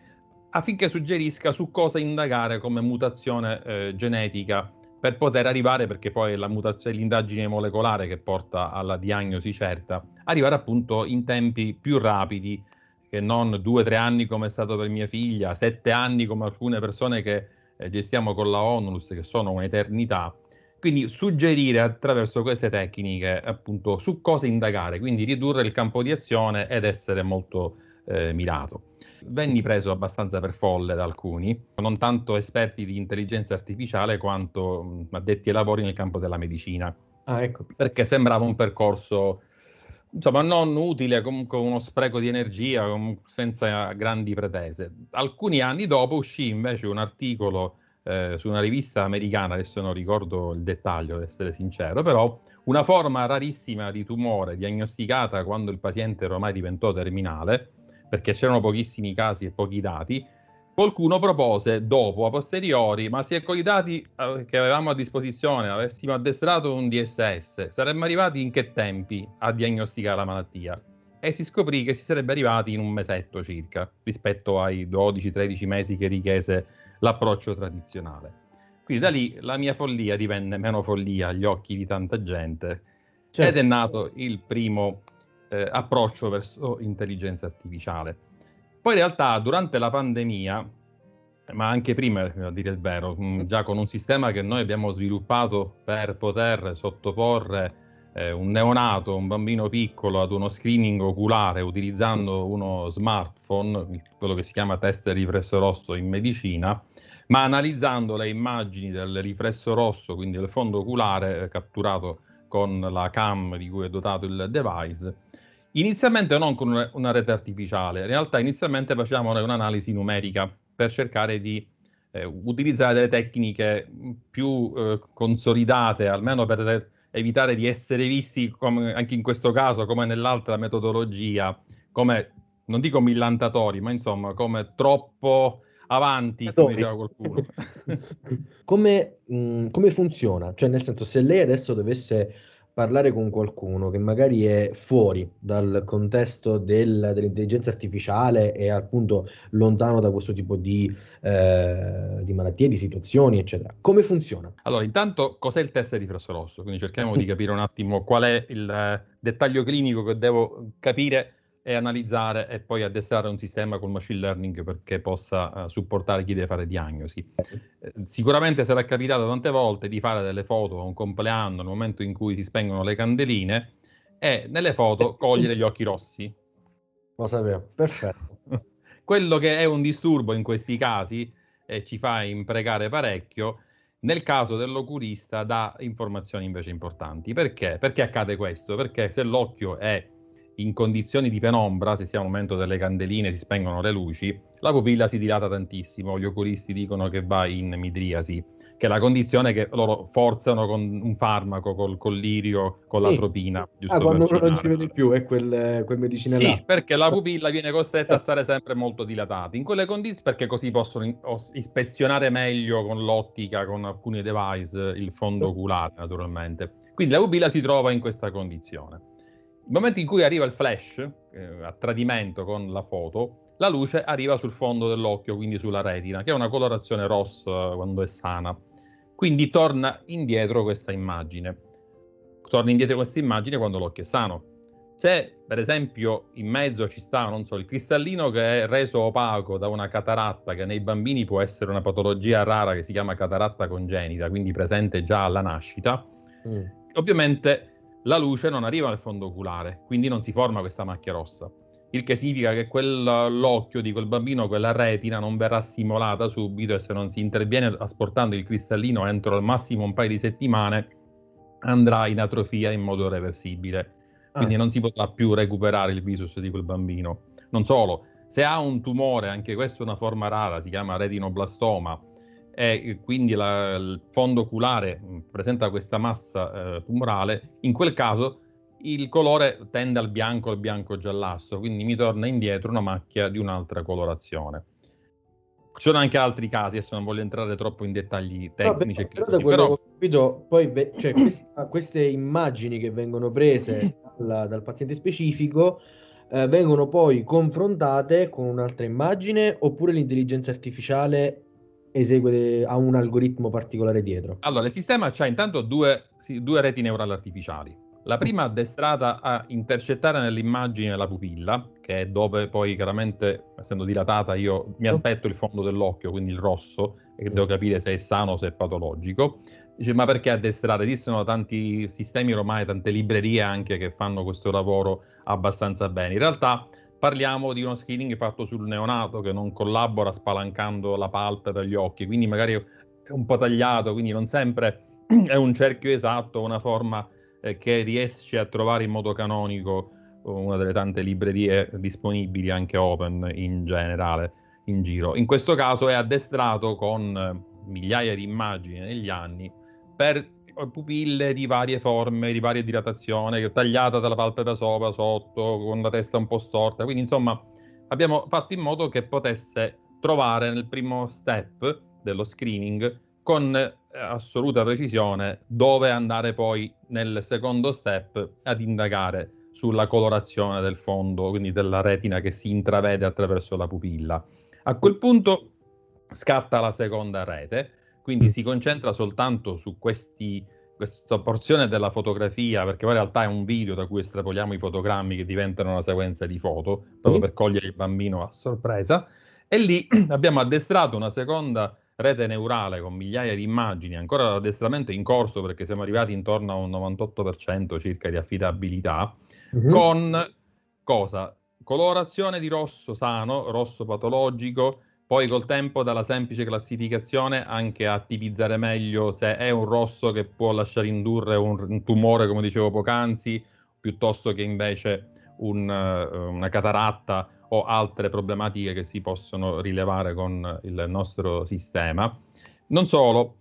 affinché suggerisca su cosa indagare come mutazione genetica per poter arrivare, perché poi è l'indagine molecolare che porta alla diagnosi certa, arrivare appunto in tempi più rapidi, che non 2-3 anni come è stato per mia figlia, 7 anni come alcune persone che gestiamo con la Onulus, che sono un'eternità. Quindi suggerire attraverso queste tecniche appunto su cosa indagare, quindi ridurre il campo di azione ed essere molto mirato. Venni preso abbastanza per folle da alcuni, non tanto esperti di intelligenza artificiale quanto addetti ai lavori nel campo della medicina. Ah, ecco. Perché sembrava un percorso, insomma, non utile, comunque uno spreco di energia, senza grandi pretese. Alcuni anni dopo uscì invece un articolo su una rivista americana, adesso non ricordo il dettaglio, ad essere sincero, però una forma rarissima di tumore diagnosticata quando il paziente ormai diventò terminale, perché c'erano pochissimi casi e pochi dati. Qualcuno propose dopo, a posteriori, ma se con i dati che avevamo a disposizione avessimo addestrato un DSS, saremmo arrivati in che tempi a diagnosticare la malattia? E si scoprì che si sarebbe arrivati in un mesetto circa, rispetto ai 12-13 mesi che richiese l'approccio tradizionale. Quindi da lì la mia follia divenne meno follia agli occhi di tanta gente, Certo. ed è nato il primo approccio verso intelligenza artificiale. Poi in realtà durante la pandemia, ma anche prima, a dire il vero, già con un sistema che noi abbiamo sviluppato per poter sottoporre un neonato, un bambino piccolo, ad uno screening oculare utilizzando uno smartphone, quello che si chiama test del riflesso rosso in medicina, ma analizzando le immagini del riflesso rosso, quindi del fondo oculare catturato con la cam di cui è dotato il device, inizialmente non con una rete artificiale, in realtà inizialmente facevamo un'analisi numerica per cercare di utilizzare delle tecniche più consolidate, almeno per evitare di essere visti, come anche in questo caso, come nell'altra metodologia, come, non dico millantatori, ma insomma come troppo avanti, come diceva qualcuno. Come funziona? Cioè, nel senso, se lei adesso dovesse parlare con qualcuno che magari è fuori dal contesto dell'intelligenza artificiale e appunto lontano da questo tipo di malattie, di situazioni, eccetera, come funziona? Allora, intanto, cos'è il test di riflesso rosso? Quindi cerchiamo di capire un attimo qual è il dettaglio clinico che devo capire e analizzare, e poi addestrare un sistema col machine learning perché possa supportare chi deve fare diagnosi. Sicuramente sarà capitato tante volte di fare delle foto a un compleanno nel momento in cui si spengono le candeline e nelle foto cogliere gli occhi rossi. Lo sapevo, perfetto. Quello che è un disturbo in questi casi e ci fa imprecare parecchio, nel caso dell'oculista dà informazioni invece importanti. Perché? Perché accade questo? Perché se l'occhio è in condizioni di penombra, se siamo al momento delle candeline, si spengono le luci, la pupilla si dilata tantissimo. Gli oculisti dicono che va in midriasi, che è la condizione che loro forzano con un farmaco, col lirio, con l'atropina. Quando non ci vede più, è quel medicinale. Sì, perché la pupilla viene costretta a stare sempre molto dilatata. In quelle condizioni, perché così possono ispezionare meglio con l'ottica, con alcuni device, il fondo oculare, naturalmente. Quindi la pupilla si trova in questa condizione. Nel momento in cui arriva il flash, a tradimento con la foto, la luce arriva sul fondo dell'occhio, quindi sulla retina, che è una colorazione rossa quando è sana. Quindi torna indietro questa immagine. Torna indietro questa immagine quando l'occhio è sano. Se, per esempio, in mezzo ci sta, non so, il cristallino che è reso opaco da una cataratta, che nei bambini può essere una patologia rara che si chiama cataratta congenita, quindi presente già alla nascita, ovviamente la luce non arriva nel fondo oculare, quindi non si forma questa macchia rossa. il che significa che l'occhio di quel bambino, quella retina, non verrà stimolata subito, e se non si interviene asportando il cristallino entro al massimo un paio di settimane, andrà in atrofia in modo reversibile. Quindi non si potrà più recuperare il visus di quel bambino. Non solo, se ha un tumore, anche questa è una forma rara, si chiama retinoblastoma, e quindi il fondo oculare presenta questa massa tumorale, in quel caso il colore tende al bianco giallastro, quindi mi torna indietro una macchia di un'altra colorazione. Ci sono anche altri casi, adesso non voglio entrare troppo in dettagli tecnici, però da quello che ho capito, poi cioè, queste immagini che vengono prese dal paziente specifico vengono poi confrontate con un'altra immagine, oppure l'intelligenza artificiale ha un algoritmo particolare dietro? Allora, il sistema ha intanto due reti neurali artificiali. La prima addestrata a intercettare nell'immagine la pupilla, che è dove poi chiaramente, essendo dilatata, io mi aspetto il fondo dell'occhio, quindi il rosso, e devo capire se è sano o se è patologico. Dice, ma perché addestrare? Esistono tanti sistemi ormai, tante librerie anche che fanno questo lavoro abbastanza bene. In realtà parliamo di uno screening fatto sul neonato che non collabora spalancando la palpebra gli occhi, quindi magari è un po' tagliato, quindi non sempre è un cerchio esatto, una forma che riesce a trovare in modo canonico una delle tante librerie disponibili, anche open in generale, in giro. In questo caso è addestrato con migliaia di immagini negli anni per pupille di varie forme, di varie dilatazioni, tagliata dalla palpebra sopra, sotto, con la testa un po' storta. Quindi insomma abbiamo fatto in modo che potesse trovare nel primo step dello screening con assoluta precisione dove andare poi nel secondo step ad indagare sulla colorazione del fondo, quindi della retina che si intravede attraverso la pupilla. A quel punto scatta la seconda rete, quindi si concentra soltanto su questa porzione della fotografia, perché poi in realtà è un video da cui estrapoliamo i fotogrammi che diventano una sequenza di foto, proprio per cogliere il bambino a sorpresa, e lì abbiamo addestrato una seconda rete neurale con migliaia di immagini, ancora l'addestramento è in corso perché siamo arrivati intorno a un 98% circa di affidabilità, con cosa? Colorazione di rosso sano, rosso patologico, poi col tempo dalla semplice classificazione anche a tipizzare meglio se è un rosso che può lasciare indurre un tumore, come dicevo poc'anzi, piuttosto che invece una cataratta o altre problematiche che si possono rilevare con il nostro sistema. Non solo,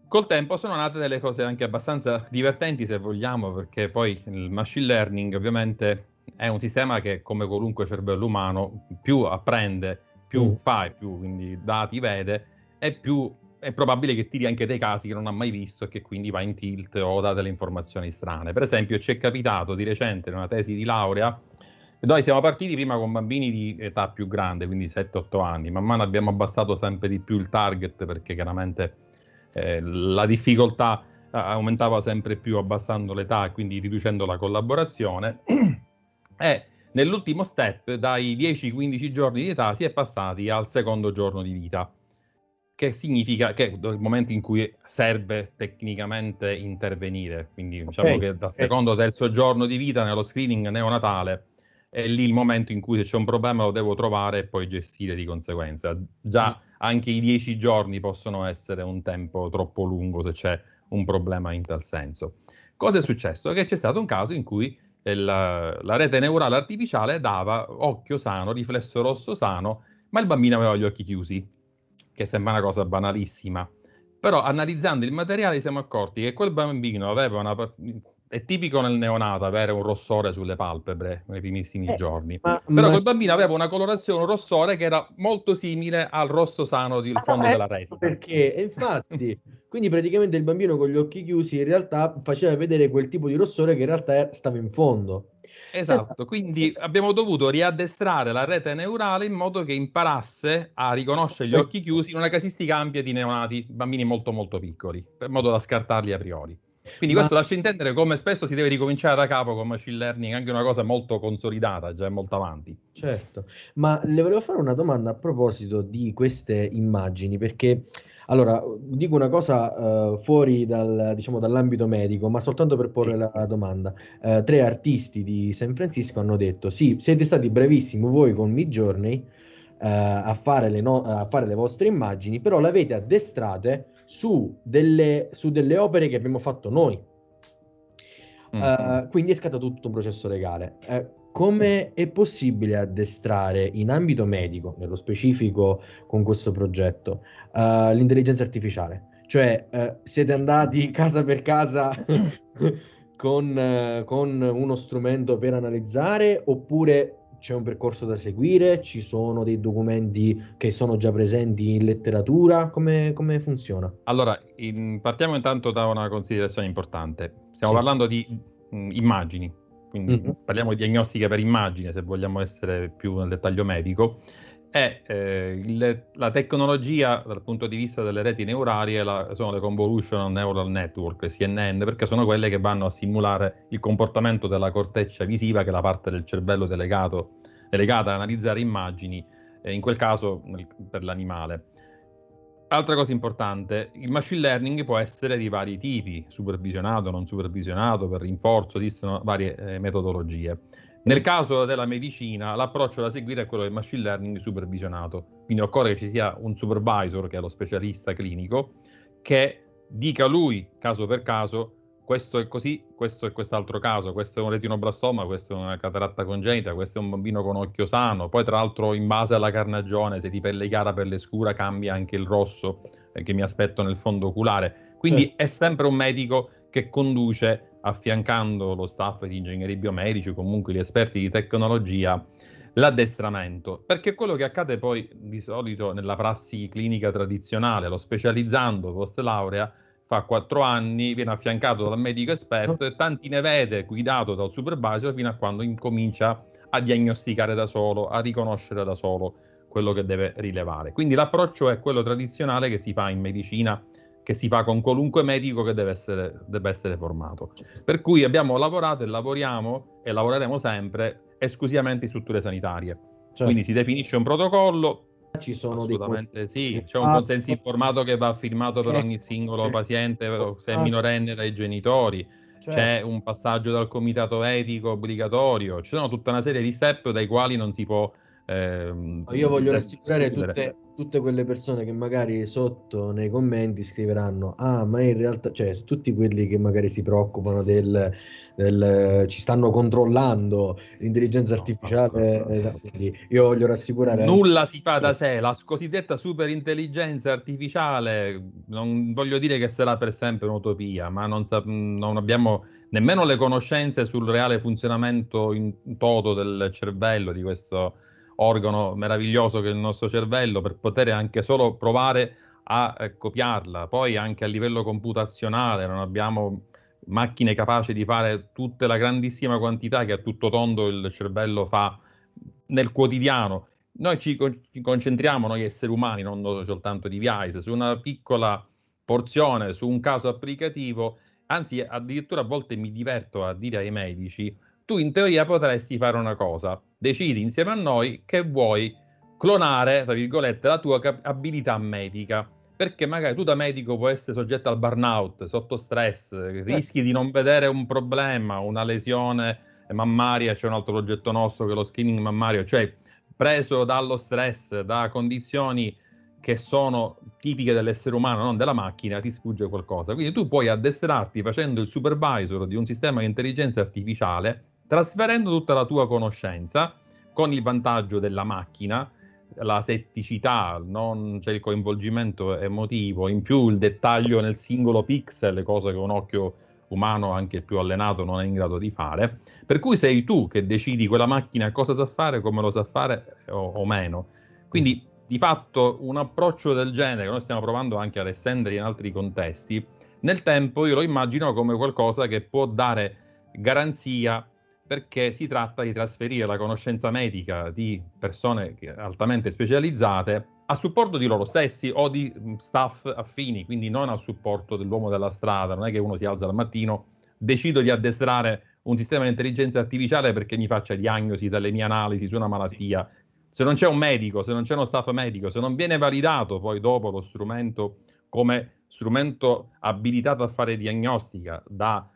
col tempo sono nate delle cose anche abbastanza divertenti, se vogliamo, perché poi il machine learning ovviamente è un sistema che, come qualunque cervello umano, più apprende, più fa e più quindi dati vede, e più è probabile che tiri anche dei casi che non ha mai visto e che quindi va in tilt o dà delle informazioni strane. Per esempio, ci è capitato di recente in una tesi di laurea. Noi siamo partiti prima con bambini di età più grande, quindi 7-8 anni. Man mano abbiamo abbassato sempre di più il target perché chiaramente la difficoltà aumentava sempre più abbassando l'età e quindi riducendo la collaborazione. E nell'ultimo step, dai 10-15 giorni di età, si è passati al secondo giorno di vita, che significa che è il momento in cui serve tecnicamente intervenire. Quindi diciamo che dal secondo o terzo giorno di vita nello screening neonatale è lì il momento in cui se c'è un problema lo devo trovare e poi gestire di conseguenza. Già anche i 10 giorni possono essere un tempo troppo lungo se c'è un problema in tal senso. Cosa è successo? Che c'è stato un caso in cui la rete neurale artificiale dava occhio sano, riflesso rosso sano, ma il bambino aveva gli occhi chiusi, che sembra una cosa banalissima. Però analizzando il materiale ci siamo accorti che quel bambino aveva è tipico nel neonato avere un rossore sulle palpebre nei primissimi giorni. Però quel bambino aveva una colorazione, un rossore che era molto simile al rosso sano del fondo della retina. Perché, infatti, quindi praticamente il bambino con gli occhi chiusi in realtà faceva vedere quel tipo di rossore che in realtà stava in fondo. Esatto, quindi abbiamo dovuto riaddestrare la rete neurale in modo che imparasse a riconoscere gli occhi chiusi in una casistica ampia di neonati, bambini molto molto piccoli, per modo da scartarli a priori. Quindi questo lascia intendere come spesso si deve ricominciare da capo con machine learning, anche una cosa molto consolidata, già è molto avanti. Certo, ma le volevo fare una domanda a proposito di queste immagini, perché Allora, dico una cosa fuori diciamo, dall'ambito medico, ma soltanto per porre la domanda. 3 artisti di San Francisco hanno detto: sì, siete stati bravissimi voi con Midjourney a fare a fare le vostre immagini, però le avete addestrate su delle opere che abbiamo fatto noi. Quindi è scattato tutto un processo legale. Come è possibile addestrare in ambito medico, nello specifico con questo progetto, l'intelligenza artificiale? Cioè, siete andati casa per casa con uno strumento per analizzare, oppure c'è un percorso da seguire? Ci sono dei documenti che sono già presenti in letteratura? Come funziona? Allora, partiamo intanto da una considerazione importante. Stiamo Sì. parlando di immagini, quindi Mhm. parliamo di diagnostica per immagine, se vogliamo essere più nel dettaglio medico. La tecnologia dal punto di vista delle reti neurali sono le Convolutional Neural Network, le CNN, perché sono quelle che vanno a simulare il comportamento della corteccia visiva, che è la parte del cervello delegata ad analizzare immagini, in quel caso per l'animale. Altra cosa importante, il machine learning può essere di vari tipi, supervisionato, non supervisionato, per rinforzo, esistono varie metodologie. Nel caso della medicina, l'approccio da seguire è quello del machine learning supervisionato, quindi occorre che ci sia un supervisor, che è lo specialista clinico, che dica lui, caso per caso, questo è così, questo è quest'altro caso, questo è un retinoblastoma, questo è una cataratta congenita, questo è un bambino con occhio sano. Poi tra l'altro in base alla carnagione, se di pelle chiara, pelle scura, cambia anche il rosso che mi aspetto nel fondo oculare. Quindi Certo. è sempre un medico che conduce, affiancando lo staff di ingegneri biomedici o comunque gli esperti di tecnologia, l'addestramento. Perché quello che accade poi di solito nella prassi clinica tradizionale, lo specializzando post laurea, fa 4 anni, viene affiancato dal medico esperto e tanti ne vede, guidato dal supervisor, fino a quando incomincia a diagnosticare da solo, a riconoscere da solo quello che deve rilevare. Quindi l'approccio è quello tradizionale che si fa in medicina, che si fa con qualunque medico che deve essere formato. Per cui abbiamo lavorato e lavoriamo e lavoreremo sempre esclusivamente in strutture sanitarie. Certo. Quindi si definisce un protocollo. Ci sono Assolutamente sì, c'è un consenso informato che va firmato per ogni singolo paziente, se è minorenne, dai genitori, c'è un passaggio dal comitato etico obbligatorio, ci sono tutta una serie di step dai quali non si può Io voglio rassicurare tutte quelle persone che magari sotto nei commenti scriveranno: ah, ma in realtà, cioè tutti quelli che magari si preoccupano ci stanno controllando l'intelligenza artificiale, quindi io voglio rassicurare. Nulla si fa da sé, la cosiddetta superintelligenza artificiale, non voglio dire che sarà per sempre un'utopia, ma non abbiamo nemmeno le conoscenze sul reale funzionamento in toto del cervello, di questo organo meraviglioso che è il nostro cervello, per poter anche solo provare a copiarla. Poi anche a livello computazionale non abbiamo macchine capaci di fare tutta la grandissima quantità che a tutto tondo il cervello fa nel quotidiano. Noi ci concentriamo, noi esseri umani, non soltanto device, su una piccola porzione, su un caso applicativo, anzi addirittura a volte mi diverto a dire ai medici: tu in teoria potresti fare una cosa, decidi insieme a noi che vuoi clonare, tra virgolette, la tua abilità medica, perché magari tu da medico puoi essere soggetto al burnout, sotto stress, rischi di non vedere un problema, una lesione mammaria. C'è un altro progetto nostro che è lo screening mammario, cioè preso dallo stress, da condizioni che sono tipiche dell'essere umano, non della macchina, ti sfugge qualcosa. Quindi tu puoi addestrarti facendo il supervisor di un sistema di intelligenza artificiale, trasferendo tutta la tua conoscenza, con il vantaggio della macchina, la setticità, non c'è il coinvolgimento emotivo, in più il dettaglio nel singolo pixel, cosa che un occhio umano anche più allenato non è in grado di fare, per cui sei tu che decidi quella macchina cosa sa fare, come lo sa fare o meno. Quindi di fatto un approccio del genere, che noi stiamo provando anche ad estendere in altri contesti, nel tempo io lo immagino come qualcosa che può dare garanzia, perché si tratta di trasferire la conoscenza medica di persone altamente specializzate a supporto di loro stessi o di staff affini, quindi non a supporto dell'uomo della strada. Non è che uno si alza al mattino, decido di addestrare un sistema di intelligenza artificiale perché mi faccia diagnosi dalle mie analisi su una malattia. Se non c'è un medico, se non c'è uno staff medico, se non viene validato poi dopo lo strumento come strumento abilitato a fare diagnostica da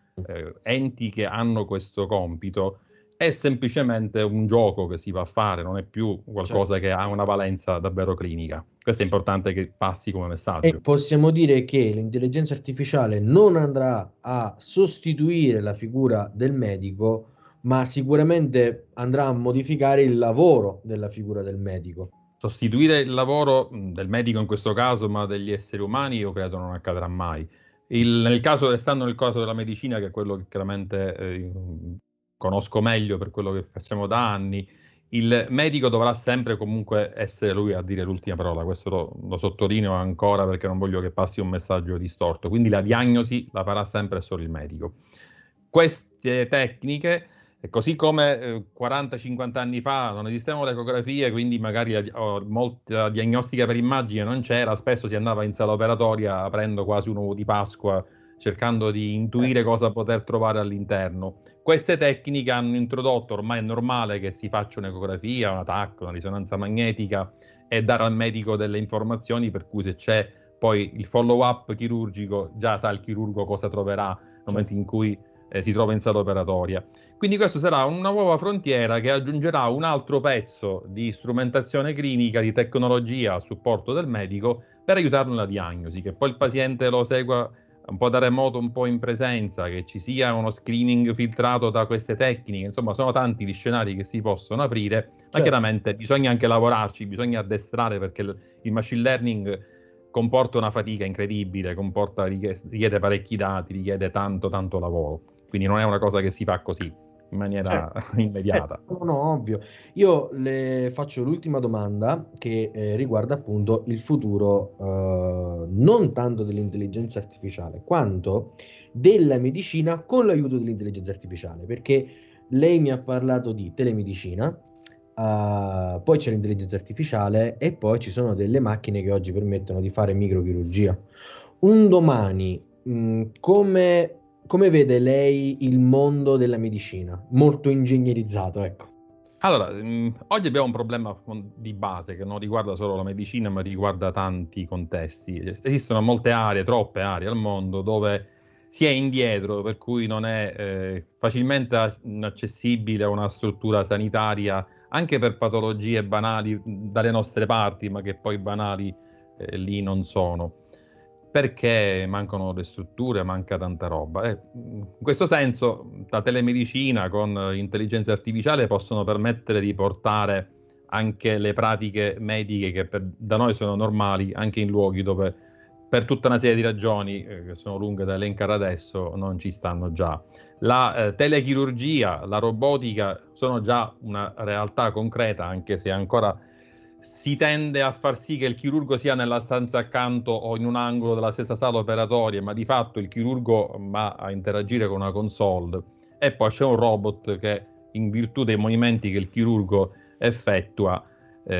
enti che hanno questo compito, è semplicemente un gioco che si va a fare, non è più qualcosa che ha una valenza davvero clinica. Questo è importante che passi come messaggio. E possiamo dire che l'intelligenza artificiale non andrà a sostituire la figura del medico, ma sicuramente andrà a modificare il lavoro della figura del medico. Sostituire il lavoro del medico in questo caso, ma degli esseri umani, io credo non accadrà mai. Restando nel caso della medicina, che è quello che chiaramente conosco meglio per quello che facciamo da anni, il medico dovrà sempre comunque essere lui a dire l'ultima parola. Questo lo sottolineo ancora perché non voglio che passi un messaggio distorto. Quindi la diagnosi la farà sempre solo il medico. Queste tecniche, così come 40-50 anni fa non esistevano le ecografie, quindi magari molta diagnostica per immagine non c'era, spesso si andava in sala operatoria aprendo quasi un uovo di Pasqua, cercando di intuire cosa poter trovare all'interno. Queste tecniche hanno introdotto, ormai è normale che si faccia un'ecografia, una TAC, una risonanza magnetica e dare al medico delle informazioni, per cui se c'è poi il follow-up chirurgico, già sa il chirurgo cosa troverà nel momento in cui si trova in sala operatoria. Quindi questo sarà una nuova frontiera che aggiungerà un altro pezzo di strumentazione clinica, di tecnologia a supporto del medico per aiutarlo nella diagnosi, che poi il paziente lo segua un po' da remoto, un po' in presenza, che ci sia uno screening filtrato da queste tecniche. Insomma, sono tanti gli scenari che si possono aprire, ma chiaramente bisogna anche lavorarci, bisogna addestrare, perché il machine learning comporta una fatica incredibile, richiede parecchi dati, richiede tanto lavoro. Quindi non è una cosa che si fa così, in maniera immediata. No, ovvio. Io le faccio l'ultima domanda che riguarda appunto il futuro, non tanto dell'intelligenza artificiale, quanto della medicina con l'aiuto dell'intelligenza artificiale, perché lei mi ha parlato di telemedicina, poi c'è l'intelligenza artificiale e poi ci sono delle macchine che oggi permettono di fare microchirurgia. Un domani, come vede lei il mondo della medicina? Molto ingegnerizzato, ecco. Allora, oggi abbiamo un problema di base che non riguarda solo la medicina, ma riguarda tanti contesti. Esistono molte aree, troppe aree al mondo dove si è indietro, per cui non è facilmente accessibile a una struttura sanitaria, anche per patologie banali dalle nostre parti, ma che poi banali lì non sono. Perché mancano le strutture, manca tanta roba. In questo senso la telemedicina con l'intelligenza artificiale possono permettere di portare anche le pratiche mediche che da noi sono normali, anche in luoghi dove per tutta una serie di ragioni che sono lunghe da elencare adesso non ci stanno già. La telechirurgia, la robotica sono già una realtà concreta, anche se ancora si tende a far sì che il chirurgo sia nella stanza accanto o in un angolo della stessa sala operatoria, ma di fatto il chirurgo va a interagire con una console e poi c'è un robot che, in virtù dei movimenti che il chirurgo effettua,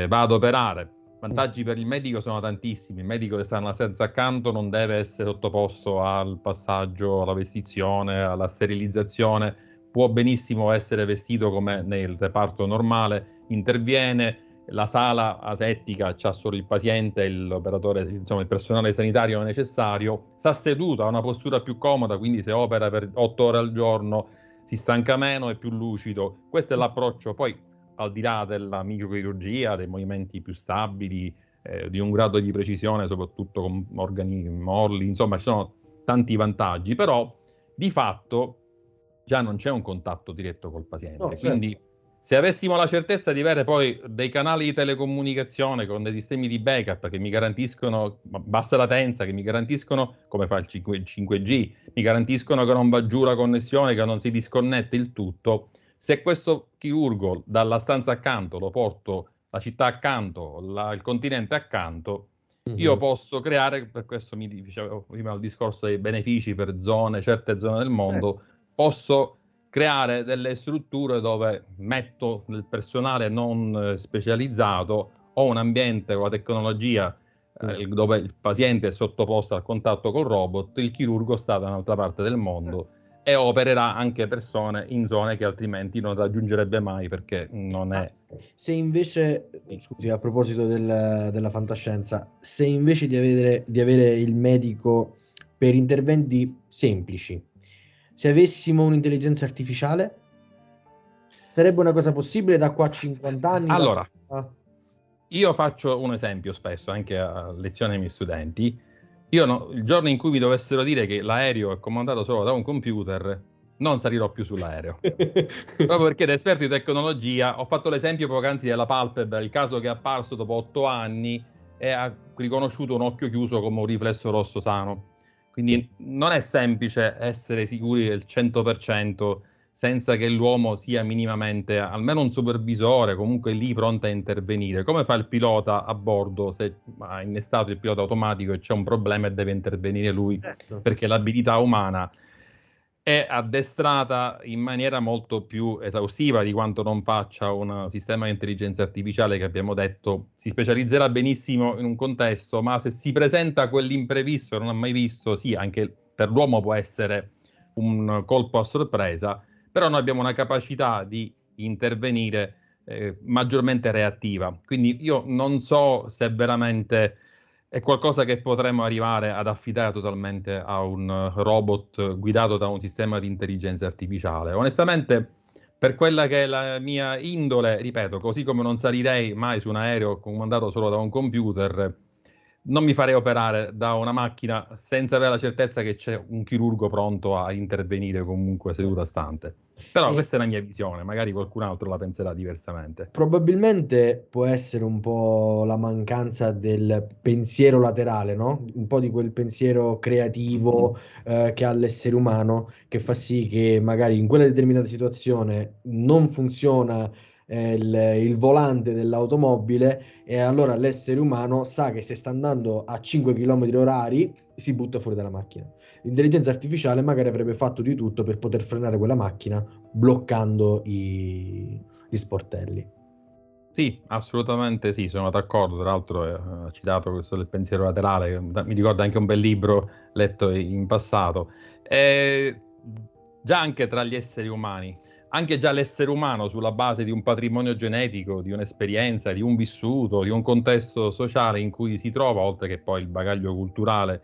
va ad operare. Vantaggi per il medico sono tantissimi. Il medico che sta nella stanza accanto non deve essere sottoposto al passaggio, alla vestizione, alla sterilizzazione, può benissimo essere vestito come nel reparto normale, interviene. La sala asettica c'ha solo il paziente, l'operatore, insomma il personale sanitario necessario, sta seduto, ha una postura più comoda, quindi se opera per 8 ore al giorno si stanca meno, è più lucido. Questo è l'approccio, poi al di là della microchirurgia, dei movimenti più stabili, di un grado di precisione, soprattutto con organi molli, insomma ci sono tanti vantaggi, però di fatto già non c'è un contatto diretto col paziente, quindi se avessimo la certezza di avere poi dei canali di telecomunicazione con dei sistemi di backup che mi garantiscono bassa latenza, che mi garantiscono, come fa il 5G, mi garantiscono che non va giù la connessione, che non si disconnette il tutto, se questo chirurgo dalla stanza accanto lo porto la città accanto, il continente accanto, io posso creare, per questo mi dicevo prima il discorso dei benefici per certe zone del mondo, posso creare delle strutture dove metto del personale non specializzato, ho un ambiente con la tecnologia dove il paziente è sottoposto al contatto col robot, il chirurgo sta da un'altra parte del mondo, e opererà anche persone in zone che altrimenti non raggiungerebbe mai, perché non è... Se invece, scusi, a proposito della fantascienza, se invece di avere il medico per interventi semplici, se avessimo un'intelligenza artificiale, sarebbe una cosa possibile da qua a 50 anni? Allora, io faccio un esempio spesso, anche a lezione ai miei studenti. Il giorno in cui mi dovessero dire che l'aereo è comandato solo da un computer, non salirò più sull'aereo. Proprio perché da esperto di tecnologia ho fatto l'esempio poc'anzi della palpebra, il caso che è apparso dopo 8 anni e ha riconosciuto un occhio chiuso come un riflesso rosso sano. Quindi non è semplice essere sicuri del 100% senza che l'uomo sia minimamente, almeno un supervisore, comunque lì pronto a intervenire. Come fa il pilota a bordo se ha innestato il pilota automatico e c'è un problema e deve intervenire lui? Certo. Perché l'abilità umana è addestrata in maniera molto più esaustiva di quanto non faccia un sistema di intelligenza artificiale che abbiamo detto si specializzerà benissimo in un contesto, ma se si presenta quell'imprevisto che non ha mai visto, sì, anche per l'uomo può essere un colpo a sorpresa, però noi abbiamo una capacità di intervenire maggiormente reattiva. Quindi io non so se veramente è qualcosa che potremmo arrivare ad affidare totalmente a un robot guidato da un sistema di intelligenza artificiale. Onestamente, per quella che è la mia indole, ripeto, così come non salirei mai su un aereo comandato solo da un computer, non mi farei operare da una macchina senza avere la certezza che c'è un chirurgo pronto a intervenire comunque seduta stante. Però questa è la mia visione, magari qualcun altro la penserà diversamente. Probabilmente può essere un po' la mancanza del pensiero laterale, no? Un po' di quel pensiero creativo che ha l'essere umano, che fa sì che magari in quella determinata situazione non funziona il volante dell'automobile e allora l'essere umano sa che se sta andando a 5 km orari si butta fuori dalla macchina. L'intelligenza artificiale magari avrebbe fatto di tutto per poter frenare quella macchina bloccando gli sportelli. Sì, assolutamente sì, sono d'accordo. Tra l'altro ho citato questo del pensiero laterale, che mi ricorda anche un bel libro letto in passato. Già anche tra gli esseri umani, anche già l'essere umano sulla base di un patrimonio genetico, di un'esperienza, di un vissuto, di un contesto sociale in cui si trova, oltre che poi il bagaglio culturale,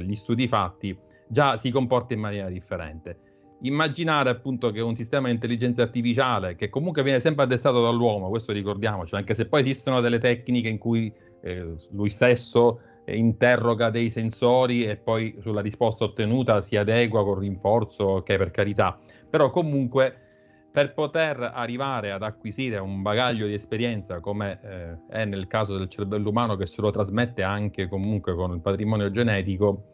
gli studi fatti, già si comporta in maniera differente. Immaginare appunto che un sistema di intelligenza artificiale, che comunque viene sempre addestrato dall'uomo, questo ricordiamoci, anche se poi esistono delle tecniche in cui lui stesso interroga dei sensori e poi sulla risposta ottenuta si adegua col rinforzo, ok, per carità, però comunque per poter arrivare ad acquisire un bagaglio di esperienza come è nel caso del cervello umano, che se lo trasmette anche comunque con il patrimonio genetico,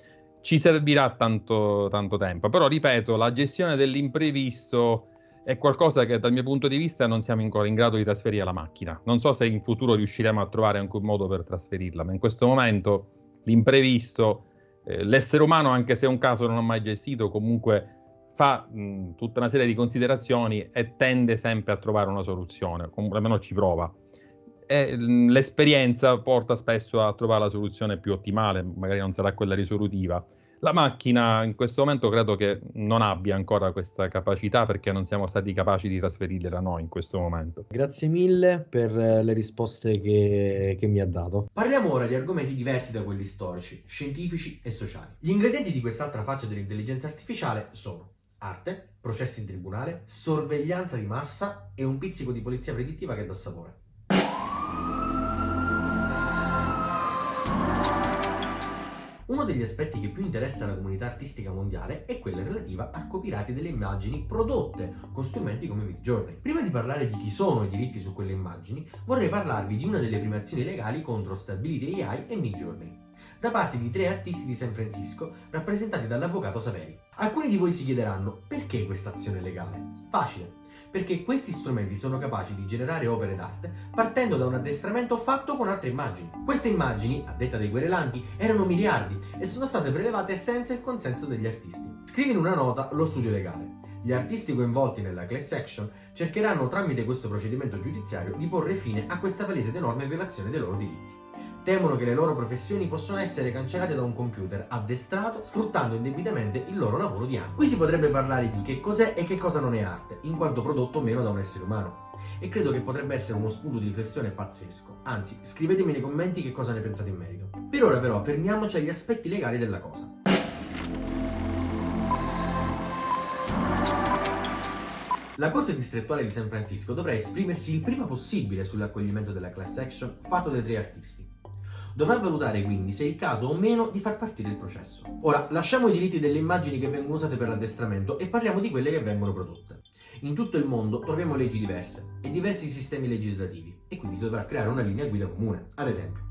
ci servirà tanto tempo. Però ripeto, la gestione dell'imprevisto è qualcosa che dal mio punto di vista non siamo ancora in grado di trasferire alla macchina. Non so se in futuro riusciremo a trovare anche un modo per trasferirla, ma in questo momento l'imprevisto, l'essere umano, anche se è un caso non ho mai gestito, comunque fa tutta una serie di considerazioni e tende sempre a trovare una soluzione, almeno ci prova. E l'esperienza porta spesso a trovare la soluzione più ottimale, magari non sarà quella risolutiva. La macchina in questo momento credo che non abbia ancora questa capacità, perché non siamo stati capaci di trasferirla noi in questo momento. Grazie mille per le risposte che mi ha dato. Parliamo ora di argomenti diversi da quelli storici, scientifici e sociali. Gli ingredienti di quest'altra faccia dell'intelligenza artificiale sono arte, processi in tribunale, sorveglianza di massa e un pizzico di polizia predittiva che dà sapore. Uno degli aspetti che più interessa la comunità artistica mondiale è quella relativa al copyright delle immagini prodotte con strumenti come Midjourney. Prima di parlare di chi sono i diritti su quelle immagini, vorrei parlarvi di una delle prime azioni legali contro Stability AI e Midjourney, da parte di 3 artisti di San Francisco rappresentati dall'avvocato Saveri. Alcuni di voi si chiederanno perché questa azione legale? Facile. Perché questi strumenti sono capaci di generare opere d'arte partendo da un addestramento fatto con altre immagini. Queste immagini, a detta dei querelanti, erano miliardi e sono state prelevate senza il consenso degli artisti. Scrive in una nota lo studio legale. Gli artisti coinvolti nella class action cercheranno tramite questo procedimento giudiziario di porre fine a questa palese ed enorme violazione dei loro diritti. Temono che le loro professioni possano essere cancellate da un computer addestrato sfruttando indebitamente il loro lavoro di anni. Qui si potrebbe parlare di che cos'è e che cosa non è arte, in quanto prodotto o meno da un essere umano. E credo che potrebbe essere uno spunto di riflessione pazzesco. Anzi, scrivetemi nei commenti che cosa ne pensate in merito. Per ora però fermiamoci agli aspetti legali della cosa. La Corte distrettuale di San Francisco dovrà esprimersi il prima possibile sull'accoglimento della class action fatto dai 3 artisti. Dovrà valutare quindi se è il caso o meno di far partire il processo. Ora, lasciamo i diritti delle immagini che vengono usate per l'addestramento e parliamo di quelle che vengono prodotte. In tutto il mondo troviamo leggi diverse e diversi sistemi legislativi e quindi si dovrà creare una linea guida comune. Ad esempio,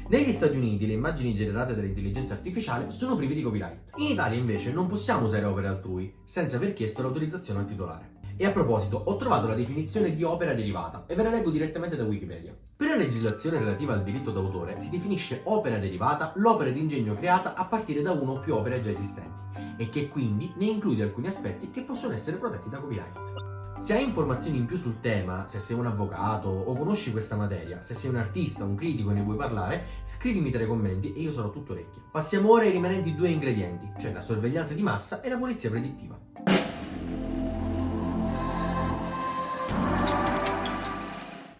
negli Stati Uniti le immagini generate dall'intelligenza artificiale sono prive di copyright. In Italia invece non possiamo usare opere altrui senza aver chiesto l'autorizzazione al titolare. E a proposito, ho trovato la definizione di opera derivata e ve la leggo direttamente da Wikipedia. Per la legislazione relativa al diritto d'autore si definisce opera derivata l'opera di ingegno creata a partire da una o più opere già esistenti e che quindi ne include alcuni aspetti che possono essere protetti da copyright. Se hai informazioni in più sul tema, se sei un avvocato o conosci questa materia, se sei un artista, un critico e ne vuoi parlare, scrivimi tra i commenti e io sarò tutto orecchie. Passiamo ora ai rimanenti 2 ingredienti, cioè la sorveglianza di massa e la polizia predittiva.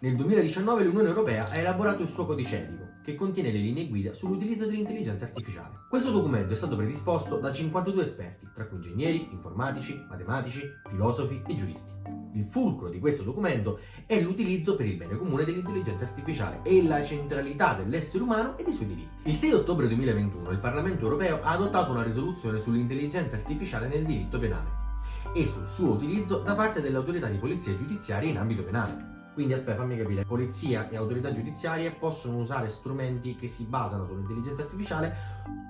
Nel 2019 l'Unione Europea ha elaborato il suo codice etico, che contiene le linee guida sull'utilizzo dell'intelligenza artificiale. Questo documento è stato predisposto da 52 esperti, tra cui ingegneri, informatici, matematici, filosofi e giuristi. Il fulcro di questo documento è l'utilizzo per il bene comune dell'intelligenza artificiale e la centralità dell'essere umano e dei suoi diritti. Il 6 ottobre 2021 il Parlamento Europeo ha adottato una risoluzione sull'intelligenza artificiale nel diritto penale e sul suo utilizzo da parte delle autorità di polizia giudiziaria in ambito penale. Quindi aspetta, fammi capire, polizia e autorità giudiziarie possono usare strumenti che si basano sull'intelligenza artificiale,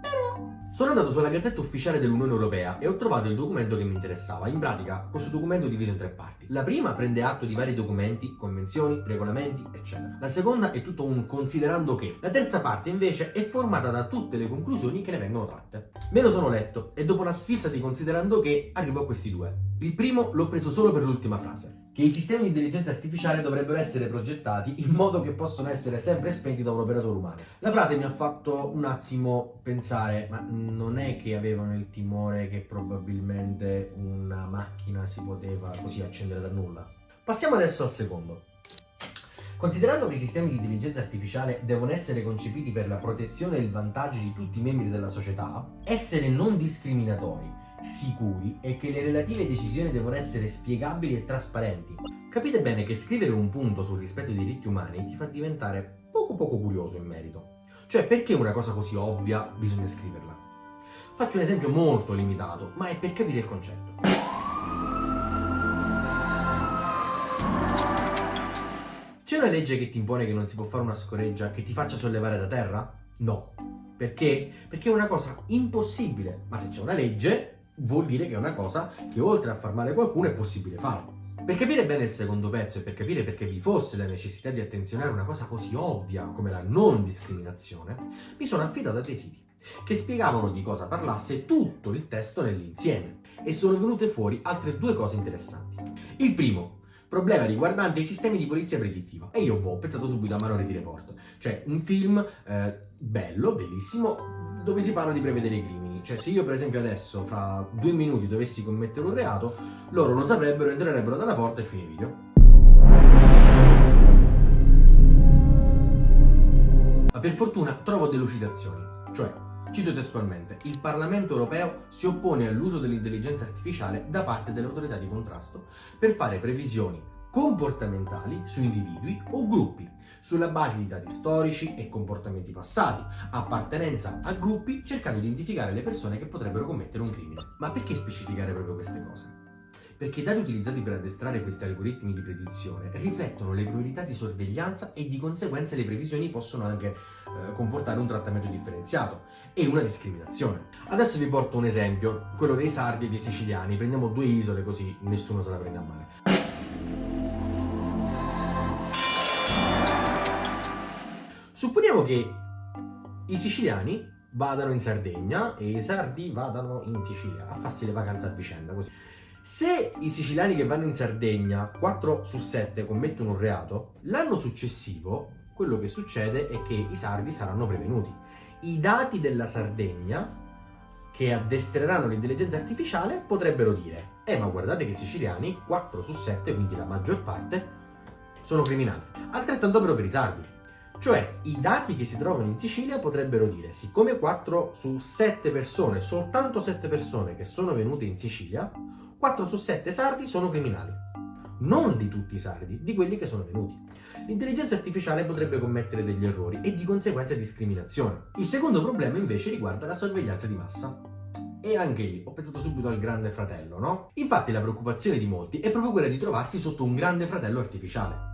però... Sono andato sulla Gazzetta Ufficiale dell'Unione Europea e ho trovato il documento che mi interessava. In pratica, questo documento è diviso in 3 parti. La prima prende atto di vari documenti, convenzioni, regolamenti, eccetera. La seconda è tutto un considerando che. La terza parte, invece, è formata da tutte le conclusioni che ne vengono tratte. Me lo sono letto e dopo una sfilza di considerando che arrivo a questi 2. Il primo l'ho preso solo per l'ultima frase. Che i sistemi di intelligenza artificiale dovrebbero essere progettati in modo che possano essere sempre spenti da un operatore umano. La frase mi ha fatto un attimo pensare, ma non è che avevano il timore che probabilmente una macchina si poteva così accendere da nulla? Passiamo adesso al secondo. Considerando che i sistemi di intelligenza artificiale devono essere concepiti per la protezione e il vantaggio di tutti i membri della società, essere non discriminatori, sicuri e che le relative decisioni devono essere spiegabili e trasparenti. Capite bene che scrivere un punto sul rispetto dei diritti umani ti fa diventare poco curioso in merito. Cioè, perché una cosa così ovvia bisogna scriverla? Faccio un esempio molto limitato, ma è per capire il concetto. C'è una legge che ti impone che non si può fare una scoreggia che ti faccia sollevare da terra? No. Perché? Perché è una cosa impossibile, ma se c'è una legge vuol dire che è una cosa che oltre a far male a qualcuno è possibile fare. Per capire bene il secondo pezzo e per capire perché vi fosse la necessità di attenzionare una cosa così ovvia come la non discriminazione, mi sono affidato a dei siti che spiegavano di cosa parlasse tutto il testo nell'insieme e sono venute fuori altre 2 cose interessanti. Il primo, problema riguardante i sistemi di polizia predittiva. E io ho pensato subito a Minority Report, cioè un film bello, bellissimo, dove si parla di prevedere i crimini. Cioè, se io per esempio adesso, fra 2 minuti, dovessi commettere un reato, loro lo saprebbero, entrerebbero dalla porta e fine video. Ma per fortuna trovo delucidazioni. Cioè, cito testualmente, il Parlamento Europeo si oppone all'uso dell'intelligenza artificiale da parte delle autorità di contrasto per fare previsioni comportamentali su individui o gruppi, sulla base di dati storici e comportamenti passati, appartenenza a gruppi, cercando di identificare le persone che potrebbero commettere un crimine. Ma perché specificare proprio queste cose? Perché i dati utilizzati per addestrare questi algoritmi di predizione riflettono le priorità di sorveglianza e di conseguenza le previsioni possono anche comportare un trattamento differenziato e una discriminazione. Adesso vi porto un esempio, quello dei sardi e dei siciliani. Prendiamo 2 isole così nessuno se la prende a male. Supponiamo che i siciliani vadano in Sardegna e i sardi vadano in Sicilia a farsi le vacanze a vicenda, così. Se i siciliani che vanno in Sardegna 4 su 7 commettono un reato, l'anno successivo quello che succede è che i sardi saranno prevenuti. I dati della Sardegna che addestreranno l'intelligenza artificiale potrebbero dire ma guardate che i siciliani, 4 su 7, quindi la maggior parte, sono criminali. Altrettanto però per i sardi. Cioè, i dati che si trovano in Sicilia potrebbero dire, siccome 4 su 7 persone, soltanto 7 persone che sono venute in Sicilia, 4 su 7 sardi sono criminali. Non di tutti i sardi, di quelli che sono venuti. L'intelligenza artificiale potrebbe commettere degli errori e di conseguenza discriminazione. Il secondo problema invece riguarda la sorveglianza di massa. E anche lì ho pensato subito al grande fratello, no? Infatti la preoccupazione di molti è proprio quella di trovarsi sotto un grande fratello artificiale.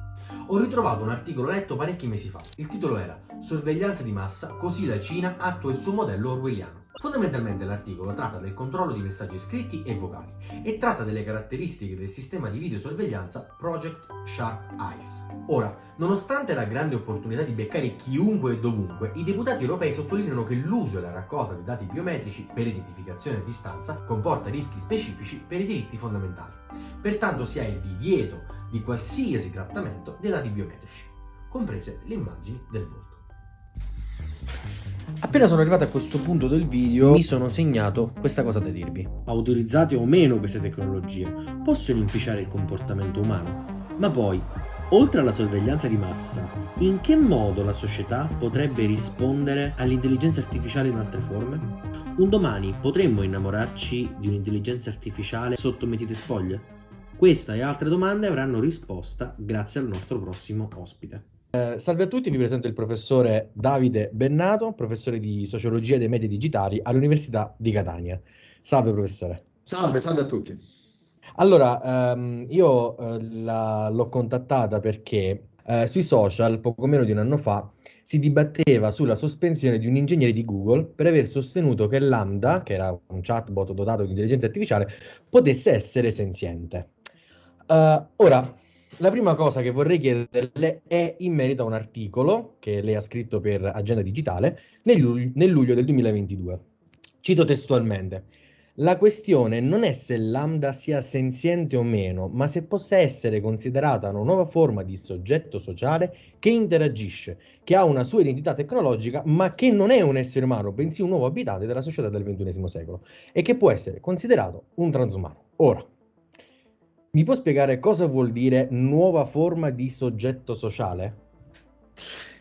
Ho ritrovato un articolo letto parecchi mesi fa. Il titolo era "Sorveglianza di massa, così la Cina attua il suo modello orwelliano". Fondamentalmente l'articolo tratta del controllo di messaggi scritti e vocali e tratta delle caratteristiche del sistema di videosorveglianza Project Sharp Eyes. Ora, nonostante la grande opportunità di beccare chiunque e dovunque, i deputati europei sottolineano che l'uso e la raccolta di dati biometrici per identificazione a distanza comporta rischi specifici per i diritti fondamentali. Pertanto si ha il divieto di qualsiasi trattamento dei dati biometrici, comprese le immagini del volto. Appena sono arrivato a questo punto del video mi sono segnato questa cosa da dirvi. Autorizzate o meno queste tecnologie possono inficiare il comportamento umano, ma poi, oltre alla sorveglianza di massa, in che modo la società potrebbe rispondere all'intelligenza artificiale in altre forme? Un domani potremmo innamorarci di un'intelligenza artificiale sotto matite spoglie? Questa e altre domande avranno risposta grazie al nostro prossimo ospite. Salve a tutti, vi presento il professore Davide Bennato, professore di Sociologia dei Media Digitali all'Università di Catania. Salve professore. Salve a tutti. Allora, io l'ho contattata perché sui social, poco meno di un anno fa, si dibatteva sulla sospensione di un ingegnere di Google per aver sostenuto che Lambda, che era un chatbot dotato di intelligenza artificiale, potesse essere senziente. Ora, la prima cosa che vorrei chiederle è in merito a un articolo che lei ha scritto per Agenda Digitale nel luglio del 2022. Cito testualmente: "La questione non è se Lambda sia senziente o meno, ma se possa essere considerata una nuova forma di soggetto sociale che interagisce, che ha una sua identità tecnologica, ma che non è un essere umano, bensì un nuovo abitante della società del XXI secolo e che può essere considerato un transumano". Ora, mi può spiegare cosa vuol dire nuova forma di soggetto sociale?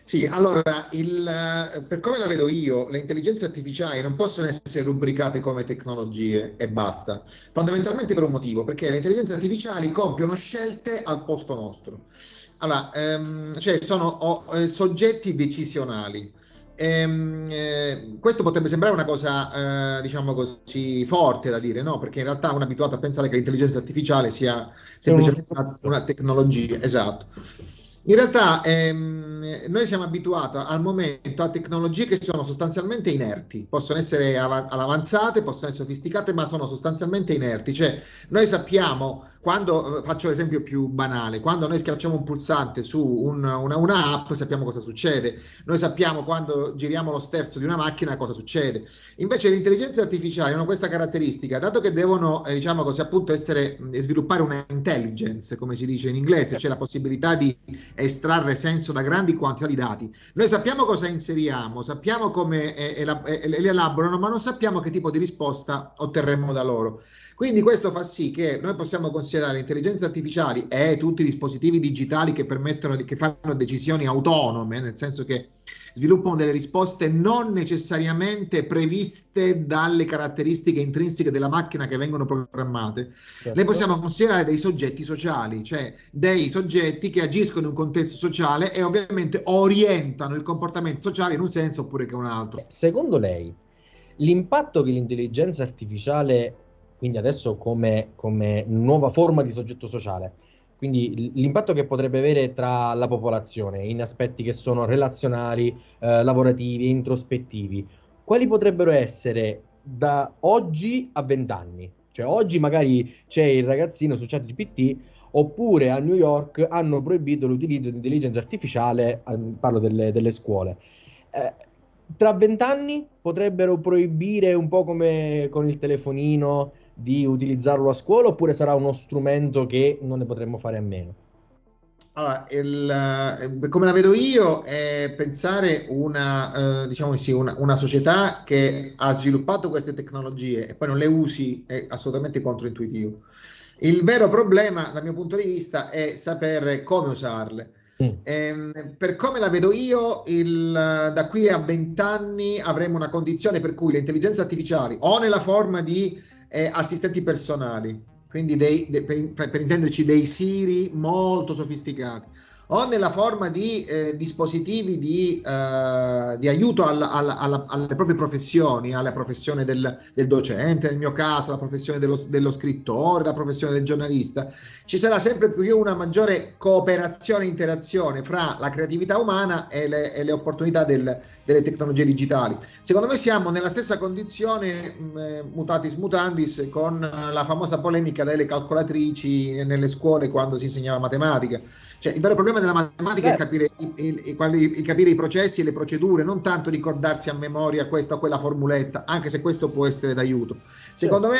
Sì, allora, per come la vedo io, le intelligenze artificiali non possono essere rubricate come tecnologie e basta, fondamentalmente per un motivo, perché le intelligenze artificiali compiono scelte al posto nostro. Allora, cioè sono soggetti decisionali. Questo potrebbe sembrare una cosa, diciamo così, forte da dire, no? Perché in realtà uno è abituato a pensare che l'intelligenza artificiale sia semplicemente una tecnologia, esatto. In realtà noi siamo abituati al momento a tecnologie che sono sostanzialmente inerti, possono essere avanzate, possono essere sofisticate, ma sono sostanzialmente inerti. Cioè, noi sappiamo, quando faccio l'esempio più banale, quando noi schiacciamo un pulsante su una app, sappiamo cosa succede. Noi sappiamo quando giriamo lo sterzo di una macchina cosa succede. Invece le intelligenze artificiali hanno questa caratteristica, dato che devono, diciamo così, appunto sviluppare una intelligence, come si dice in inglese, cioè la possibilità di estrarre senso da grandi quantità di dati. Noi sappiamo cosa inseriamo, sappiamo come le elaborano, ma non sappiamo che tipo di risposta otterremo da loro. Quindi questo fa sì che noi possiamo considerare le intelligenze artificiali e tutti i dispositivi digitali che fanno decisioni autonome, nel senso che sviluppano delle risposte non necessariamente previste dalle caratteristiche intrinseche della macchina che vengono programmate. Certo. Le possiamo considerare dei soggetti sociali, cioè dei soggetti che agiscono in un contesto sociale e ovviamente orientano il comportamento sociale in un senso oppure che in un altro. Secondo lei, l'impatto che l'intelligenza artificiale, quindi adesso come nuova forma di soggetto sociale, quindi l'impatto che potrebbe avere tra la popolazione in aspetti che sono relazionali, lavorativi, introspettivi, quali potrebbero essere da oggi a 20 anni? Cioè oggi magari c'è il ragazzino su ChatGPT, oppure a New York hanno proibito l'utilizzo di intelligenza artificiale, parlo delle scuole. Tra 20 anni potrebbero proibire un po' come con il telefonino di utilizzarlo a scuola, oppure sarà uno strumento che non ne potremmo fare a meno? Allora, come la vedo io, è pensare diciamo sì, una società che ha sviluppato queste tecnologie e poi non le usi è assolutamente controintuitivo. Il vero problema, dal mio punto di vista, è sapere come usarle. Per come la vedo io, da qui a 20 anni avremo una condizione per cui le intelligenze artificiali, o nella forma di assistenti personali, quindi per intenderci dei Siri molto sofisticati, o nella forma di dispositivi di aiuto alle proprie professioni, alla professione del docente, nel mio caso, la professione dello scrittore, la professione del giornalista. Ci sarà sempre più una maggiore cooperazione e interazione fra la creatività umana e le opportunità delle tecnologie digitali. Secondo me siamo nella stessa condizione, mutatis mutandis, con la famosa polemica delle calcolatrici nelle scuole quando si insegnava matematica. Cioè, il vero problema della matematica è capire i processi e le procedure, non tanto ricordarsi a memoria questa o quella formuletta, anche se questo può essere d'aiuto. Secondo me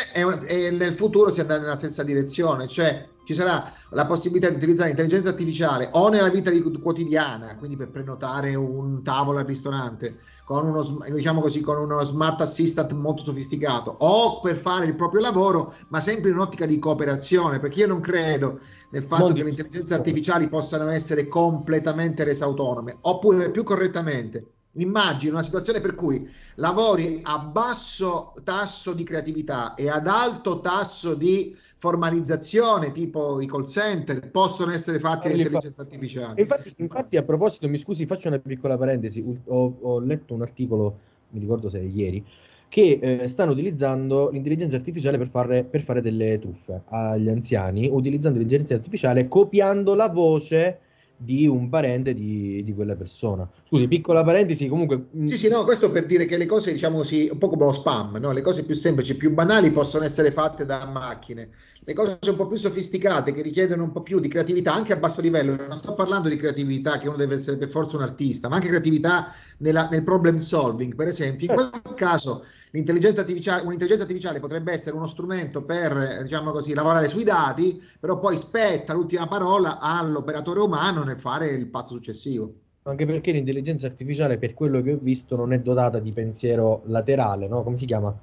nel futuro si andrà nella stessa direzione, cioè ci sarà la possibilità di utilizzare l'intelligenza artificiale o nella vita quotidiana, quindi per prenotare un tavolo al ristorante, con uno smart assistant molto sofisticato, o per fare il proprio lavoro, ma sempre in un'ottica di cooperazione, perché io non credo nel fatto che le intelligenze artificiali possano essere completamente rese autonome, oppure più correttamente, immagino una situazione per cui lavori a basso tasso di creatività e ad alto tasso di formalizzazione, tipo i call center, possono essere fatti dall'intelligenza artificiale. Infatti, a proposito, mi scusi, faccio una piccola parentesi. Ho letto un articolo, mi ricordo se è ieri, che stanno utilizzando l'intelligenza artificiale per fare delle truffe agli anziani, utilizzando l'intelligenza artificiale copiando la voce di un parente di quella persona. Scusi, piccola parentesi, comunque... Sì, no, questo per dire che le cose, diciamo così, un po' come lo spam, no? Le cose più semplici, più banali possono essere fatte da macchine. Le cose un po' più sofisticate, che richiedono un po' più di creatività, anche a basso livello, non sto parlando di creatività che uno deve essere per forza un artista, ma anche creatività nel problem solving, per esempio. In quel caso un'intelligenza artificiale potrebbe essere uno strumento per, diciamo così, lavorare sui dati, però poi spetta l'ultima parola all'operatore umano nel fare il passo successivo. Anche perché l'intelligenza artificiale, per quello che ho visto, non è dotata di pensiero laterale, no? Come si chiama?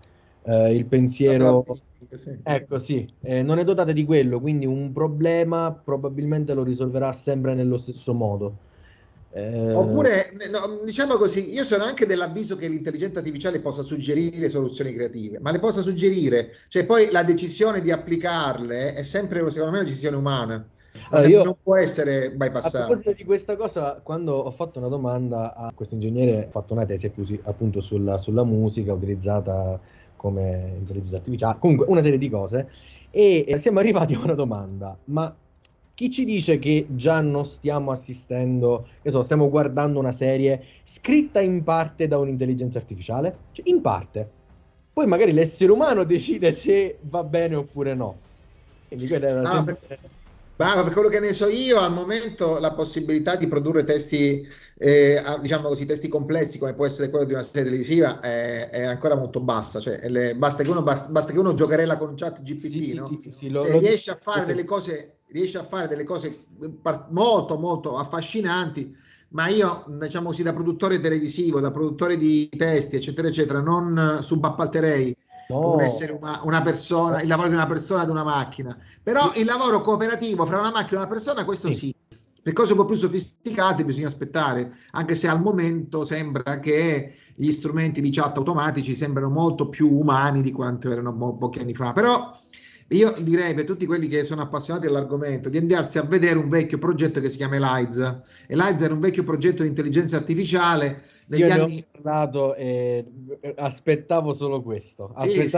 Il pensiero... Sì. Ecco, sì, non è dotata di quello, quindi un problema probabilmente lo risolverà sempre nello stesso modo. Oppure, no, diciamo così, io sono anche dell'avviso che l'intelligenza artificiale possa suggerire soluzioni creative, ma le possa suggerire, cioè poi la decisione di applicarle è sempre, secondo me, una decisione umana. Allora, non può essere a bypassata. proposito di questa cosa, quando ho fatto una domanda a questo ingegnere, ho fatto una tesi appunto sulla musica utilizzata come intelligenza artificiale, comunque una serie di cose, e siamo arrivati a una domanda: ma chi ci dice che già non stiamo assistendo, stiamo guardando una serie scritta in parte da un'intelligenza artificiale? Cioè, in parte. Poi magari l'essere umano decide se va bene oppure no. Quindi quella era per quello che ne so io, al momento la possibilità di produrre testi, diciamo così, testi complessi come può essere quello di una serie televisiva è ancora molto bassa. Cioè, basta che uno giocherella con ChatGPT, no? Sì, riesce a fare delle cose molto molto affascinanti, ma io, diciamo così, da produttore televisivo, da produttore di testi, eccetera eccetera, non subappalterei un essere una persona, il lavoro di una persona ad una macchina. Però il lavoro cooperativo fra una macchina e una persona, questo sì. Per cose un po' più sofisticate bisogna aspettare, anche se al momento sembra che gli strumenti di chat automatici sembrano molto più umani di quanto erano pochi anni fa. Però io direi, per tutti quelli che sono appassionati dell'argomento, di andarsi a negli un vecchio progetto che si chiama ELIZA. ELIZA era un vecchio progetto di intelligenza artificiale negli Io anni... ne ho parlato e aspettavo solo questo, Sì.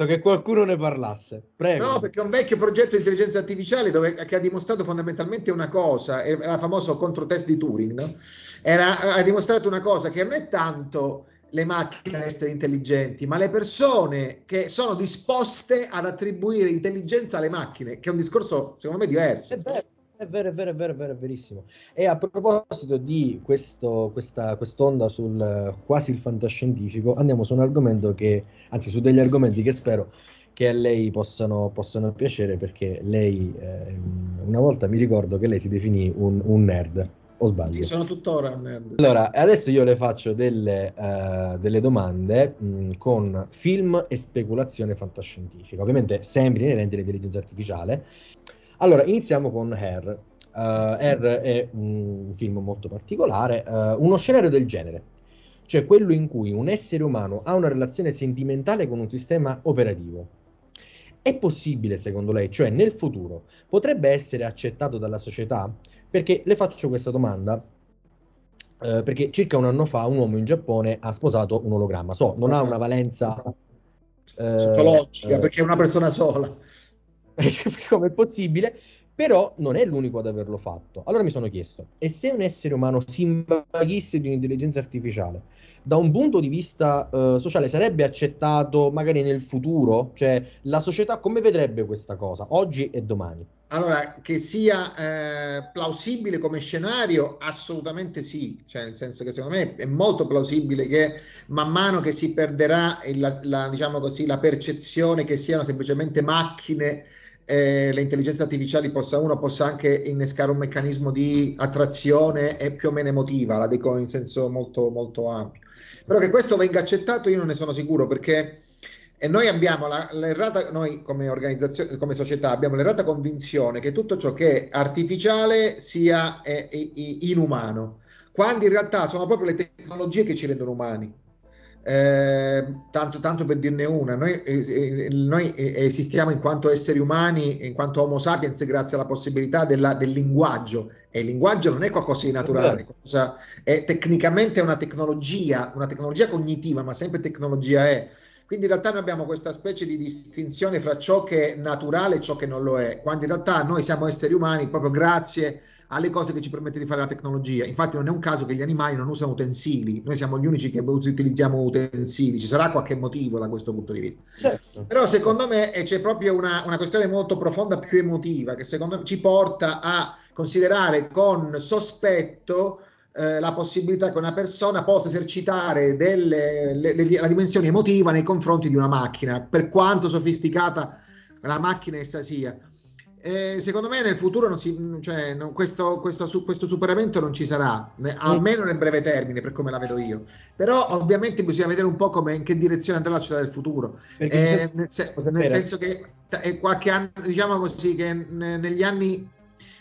che qualcuno ne parlasse. Prego. No, perché è un vecchio progetto di intelligenza artificiale che ha dimostrato fondamentalmente una cosa, è il famoso controtest di Turing, no? Ha dimostrato una cosa, che non è tanto le macchine ad essere intelligenti, ma le persone che sono disposte ad attribuire intelligenza alle macchine, che è un discorso secondo me diverso. È vero, verissimo. E a proposito di quest'onda sul quasi il fantascientifico, andiamo su un argomento su degli argomenti che spero che a lei possano piacere, perché lei è una volta mi ricordo che lei si definì un nerd, o sbaglio? Sì, sono tuttora un nerd. Allora, adesso io le faccio delle domande con film e speculazione fantascientifica, ovviamente sempre inerenti all'intelligenza artificiale. Allora, iniziamo con Her. Her è un film molto particolare, uno scenario del genere, cioè quello in cui un essere umano ha una relazione sentimentale con un sistema operativo. È possibile, secondo lei, cioè nel futuro, potrebbe essere accettato dalla società? Perché le faccio questa domanda, perché circa un anno fa un uomo in Giappone ha sposato un ologramma. So, non ha una valenza sociologica, perché è una persona sola. come è possibile, però non è l'unico ad averlo fatto. Allora mi sono chiesto, e se un essere umano si invaghisse di un'intelligenza artificiale, da un punto di vista sociale sarebbe accettato magari nel futuro? Cioè la società come vedrebbe questa cosa, oggi e domani? Allora, che sia plausibile come scenario, assolutamente sì, cioè nel senso che secondo me è molto plausibile che man mano che si perderà diciamo così, la percezione che siano semplicemente macchine, le intelligenze artificiali possa anche innescare un meccanismo di attrazione e più o meno emotiva, la dico in senso molto, molto ampio. Però che questo venga accettato io non ne sono sicuro, perché noi abbiamo l'errata, noi come organizzazione, come società, abbiamo l'errata convinzione che tutto ciò che è artificiale sia inumano, quando in realtà sono proprio le tecnologie che ci rendono umani. Tanto per dirne una, noi esistiamo in quanto esseri umani, in quanto Homo sapiens, grazie alla possibilità del linguaggio, e il linguaggio non è qualcosa di naturale, è tecnicamente una tecnologia cognitiva, ma sempre tecnologia è. Quindi in realtà noi abbiamo questa specie di distinzione fra ciò che è naturale e ciò che non lo è, quando in realtà noi siamo esseri umani proprio grazie alle cose che ci permette di fare la tecnologia. Infatti non è un caso che gli animali non usano utensili, noi siamo gli unici che utilizziamo utensili, ci sarà qualche motivo da questo punto di vista. Certo. Però secondo me c'è proprio una questione molto profonda, più emotiva, che secondo me ci porta a considerare con sospetto la possibilità che una persona possa esercitare la dimensione emotiva nei confronti di una macchina, per quanto sofisticata la macchina essa sia. Secondo me nel futuro questo superamento non ci sarà, almeno nel breve termine, per come la vedo io. Però ovviamente bisogna vedere un po' in che direzione andrà la città del futuro, nel senso che qualche anno, diciamo così, che negli anni,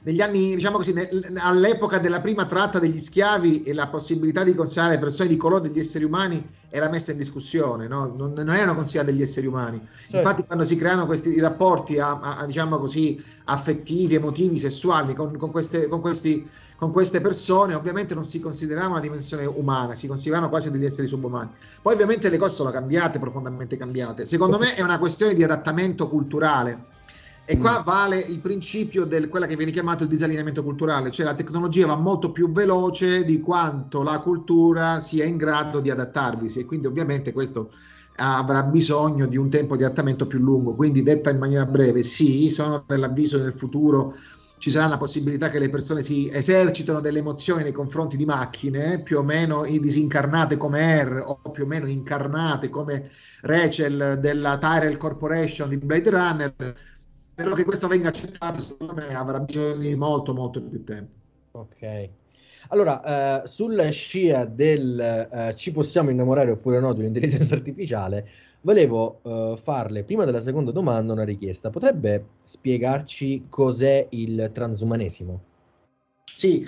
diciamo così, all'epoca della prima tratta degli schiavi, e la possibilità di considerare le persone di colore degli esseri umani era messa in discussione, no? Non erano considerati degli esseri umani. Certo. Infatti quando si creano questi rapporti diciamo così, affettivi, emotivi, sessuali con queste persone, ovviamente non si considerava una dimensione umana, si consideravano quasi degli esseri subumani. Poi ovviamente le cose sono cambiate, profondamente cambiate. Secondo me è una questione di adattamento culturale. E qua vale il principio quella che viene chiamato il disallineamento culturale, cioè la tecnologia va molto più veloce di quanto la cultura sia in grado di adattarvisi, e quindi ovviamente questo avrà bisogno di un tempo di adattamento più lungo. Quindi, detta in maniera breve, sì, sono dell'avviso nel futuro ci sarà la possibilità che le persone si esercitano delle emozioni nei confronti di macchine, più o meno disincarnate come R, o più o meno incarnate come Rachel della Tyrell Corporation di Blade Runner. Però che questo venga accettato, secondo me, avrà bisogno di molto, molto più tempo. Ok. Allora, sulla scia del ci possiamo innamorare oppure no di un'intelligenza artificiale, volevo farle, prima della seconda domanda, una richiesta. Potrebbe spiegarci cos'è il transumanesimo? Sì.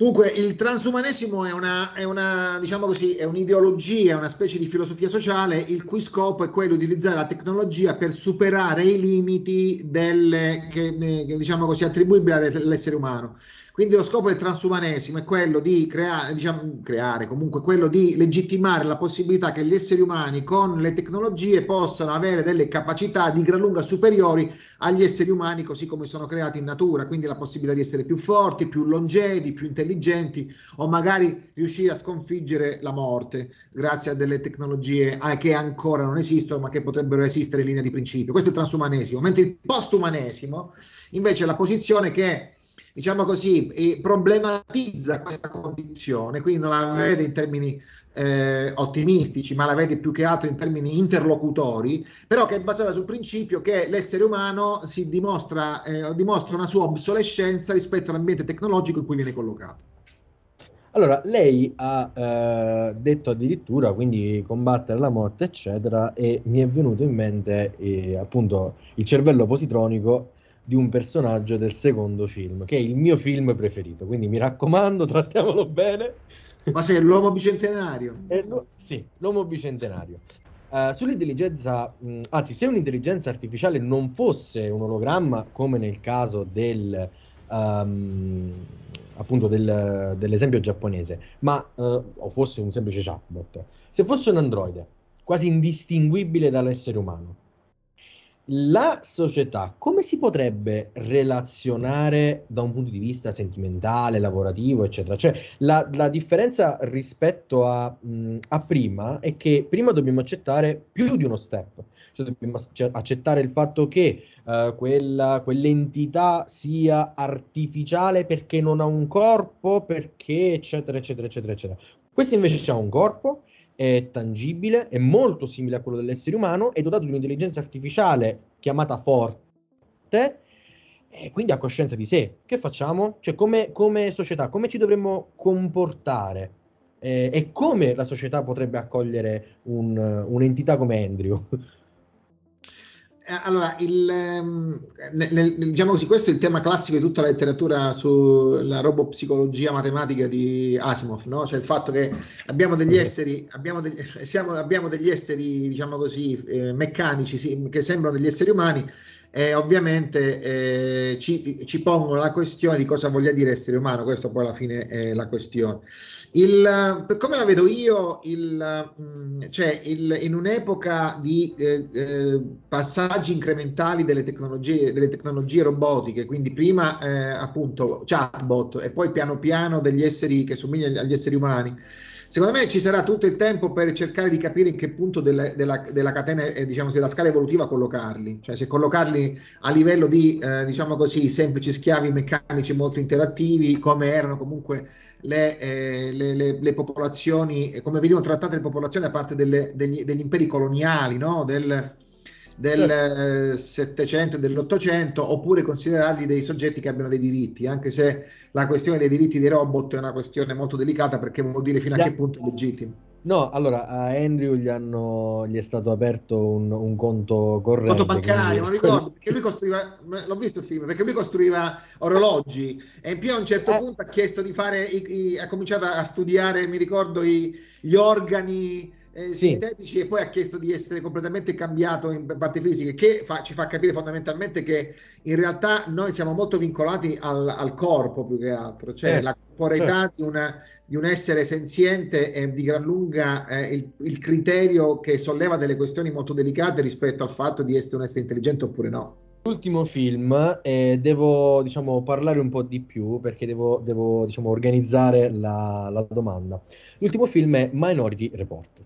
Dunque, il transumanesimo è una, diciamo così, è un'ideologia, una specie di filosofia sociale il cui scopo è quello di utilizzare la tecnologia per superare i limiti che diciamo così, attribuibili all'essere umano. Quindi lo scopo del transumanesimo è quello di creare, comunque quello di legittimare la possibilità che gli esseri umani con le tecnologie possano avere delle capacità di gran lunga superiori agli esseri umani così come sono creati in natura, quindi la possibilità di essere più forti, più longevi, più intelligenti, o magari riuscire a sconfiggere la morte grazie a delle tecnologie che ancora non esistono ma che potrebbero esistere in linea di principio. Questo è il transumanesimo, mentre il postumanesimo invece è la posizione che diciamo così, problematizza questa condizione, quindi non la vede in termini ottimistici, ma la vede più che altro in termini interlocutori, però che è basata sul principio che l'essere umano dimostra una sua obsolescenza rispetto all'ambiente tecnologico in cui viene collocato. Allora, lei ha detto addirittura, quindi combattere la morte, eccetera, e mi è venuto in mente appunto il cervello positronico di un personaggio del secondo film, che è il mio film preferito, quindi mi raccomando, trattiamolo bene. Ma sei l'uomo bicentenario? Sì, l'uomo bicentenario. Sull'intelligenza, anzi, se un'intelligenza artificiale non fosse un ologramma, come nel caso appunto dell'esempio giapponese, ma o fosse un semplice chatbot, se fosse un androide, quasi indistinguibile dall'essere umano, la società come si potrebbe relazionare da un punto di vista sentimentale, lavorativo, eccetera? Cioè, la differenza rispetto a prima è che prima dobbiamo accettare più di uno step, cioè dobbiamo accettare il fatto che quell'entità sia artificiale perché non ha un corpo, perché eccetera, eccetera, eccetera, eccetera. Questo invece ha un corpo, è tangibile, è molto simile a quello dell'essere umano, è dotato di un'intelligenza artificiale chiamata forte, e quindi ha coscienza di sé. Che facciamo? Cioè, come società, come ci dovremmo comportare? E come la società potrebbe accogliere un'entità come Andrew? Allora, diciamo così, questo è il tema classico di tutta la letteratura sulla robopsicologia matematica di Asimov, no? Cioè il fatto che abbiamo degli esseri, abbiamo degli esseri, diciamo così, meccanici, che sembrano degli esseri umani, e ovviamente ci pongono la questione di cosa voglia dire essere umano. Questo poi alla fine è la questione. Per come la vedo io, cioè in un'epoca di passaggi incrementali delle tecnologie robotiche, quindi prima appunto chatbot e poi piano piano degli esseri che somigliano agli esseri umani, secondo me ci sarà tutto il tempo per cercare di capire in che punto della catena, diciamo, della scala evolutiva collocarli, cioè se collocarli a livello di, diciamo così, semplici schiavi meccanici molto interattivi, come erano comunque le popolazioni, come venivano trattate le popolazioni da parte degli imperi coloniali, no? del 700 e dell'800, oppure considerarli dei soggetti che abbiano dei diritti, anche se la questione dei diritti dei robot è una questione molto delicata, perché vuol dire fino a che punto è legittimo. No, allora a Andrew gli è stato aperto un conto corrente. Conto bancario, non quindi... ricordo, perché lui costruiva, l'ho visto il film, perché lui costruiva orologi e in più a un certo punto ha chiesto di fare, ha cominciato a studiare, mi ricordo, gli organi sintetici, e poi ha chiesto di essere completamente cambiato in parti fisiche, che ci fa capire fondamentalmente che in realtà noi siamo molto vincolati al corpo più che altro, cioè la corporeità di un essere senziente è di gran lunga il criterio che solleva delle questioni molto delicate rispetto al fatto di essere un essere intelligente oppure no. L'ultimo film, devo, diciamo, parlare un po' di più perché devo diciamo, organizzare la domanda. L'ultimo film è Minority Report.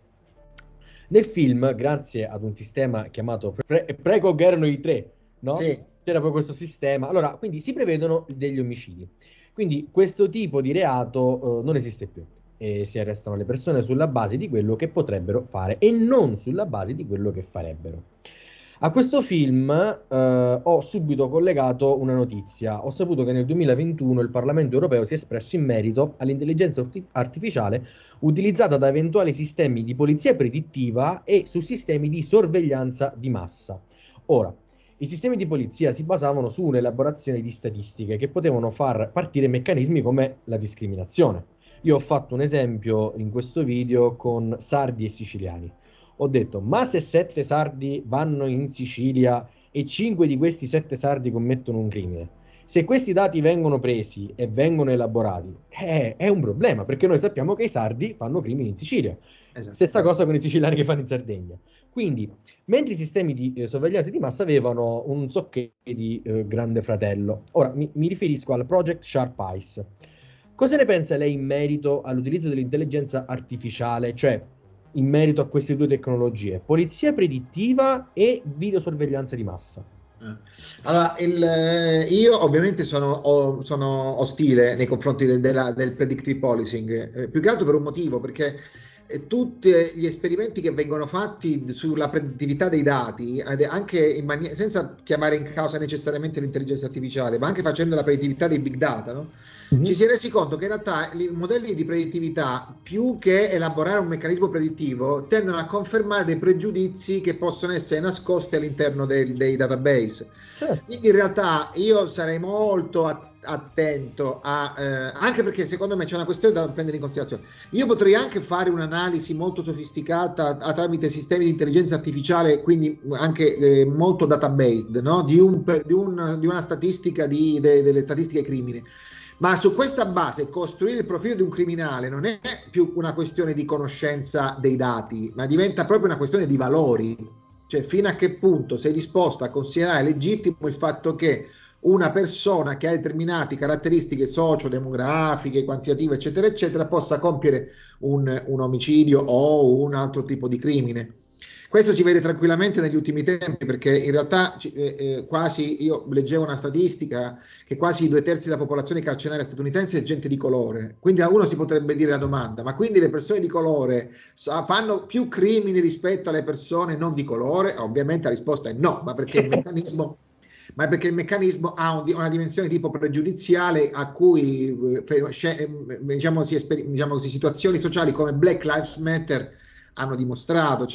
Nel film, grazie ad un sistema chiamato Precog erano i 3, no? Sì. C'era poi questo sistema. Allora, quindi si prevedono degli omicidi. Quindi questo tipo di reato non esiste più. E si arrestano le persone sulla base di quello che potrebbero fare e non sulla base di quello che farebbero. A questo film ho subito collegato una notizia. Ho saputo che nel 2021 il Parlamento europeo si è espresso in merito all'intelligenza artificiale utilizzata da eventuali sistemi di polizia predittiva e su sistemi di sorveglianza di massa. Ora, i sistemi di polizia si basavano su un'elaborazione di statistiche che potevano far partire meccanismi come la discriminazione. Io ho fatto un esempio in questo video con sardi e siciliani. Ho detto, ma se 7 sardi vanno in Sicilia e 5 di questi 7 sardi commettono un crimine, se questi dati vengono presi e vengono elaborati, è un problema, perché noi sappiamo che i sardi fanno crimini in Sicilia. Esatto. Stessa cosa con i siciliani che fanno in Sardegna. Quindi, mentre i sistemi di sorveglianza di massa avevano un socchetto di Grande Fratello. Ora, mi riferisco al Project Sharp Eyes. Cosa ne pensa lei in merito all'utilizzo dell'intelligenza artificiale, cioè in merito a queste due tecnologie, polizia predittiva e videosorveglianza di massa? Allora, io ovviamente sono ostile nei confronti del predictive policing, più che altro per un motivo, perché tutti gli esperimenti che vengono fatti sulla predittività dei dati, anche senza chiamare in causa necessariamente l'intelligenza artificiale, ma anche facendo la predittività dei big data, no? Mhm. Ci si è resi conto che in realtà i modelli di predittività, più che elaborare un meccanismo predittivo, tendono a confermare dei pregiudizi che possono essere nascosti all'interno dei database. Certo. Quindi in realtà io sarei molto attento anche perché secondo me c'è una questione da prendere in considerazione. Io potrei anche fare un'analisi molto sofisticata tramite sistemi di intelligenza artificiale, quindi anche molto databased, no? di una statistica delle statistiche crimine. Ma su questa base costruire il profilo di un criminale non è più una questione di conoscenza dei dati, ma diventa proprio una questione di valori. Cioè, fino a che punto sei disposto a considerare legittimo il fatto che una persona che ha determinate caratteristiche socio-demografiche, quantitative, eccetera, eccetera, possa compiere un omicidio o un altro tipo di crimine. Questo si vede tranquillamente negli ultimi tempi, perché in realtà io leggevo una statistica che quasi 2/3 della popolazione carceraria statunitense è gente di colore. Quindi a uno si potrebbe dire la domanda, ma quindi le persone di colore fanno più crimini rispetto alle persone non di colore? Ovviamente la risposta è no, ma perché il meccanismo ha una dimensione tipo pregiudiziale a cui situazioni sociali come Black Lives Matter hanno dimostrato.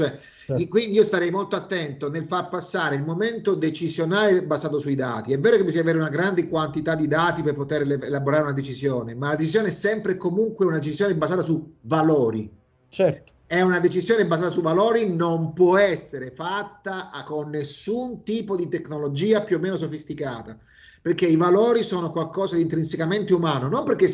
Quindi io starei molto attento nel far passare il momento decisionale basato sui dati. È vero che bisogna avere una grande quantità di dati per poter elaborare una decisione, ma la decisione è sempre e comunque una decisione basata su valori. Certo. È una decisione basata su valori, non può essere fatta con nessun tipo di tecnologia più o meno sofisticata, perché i valori sono qualcosa di intrinsecamente umano, non perché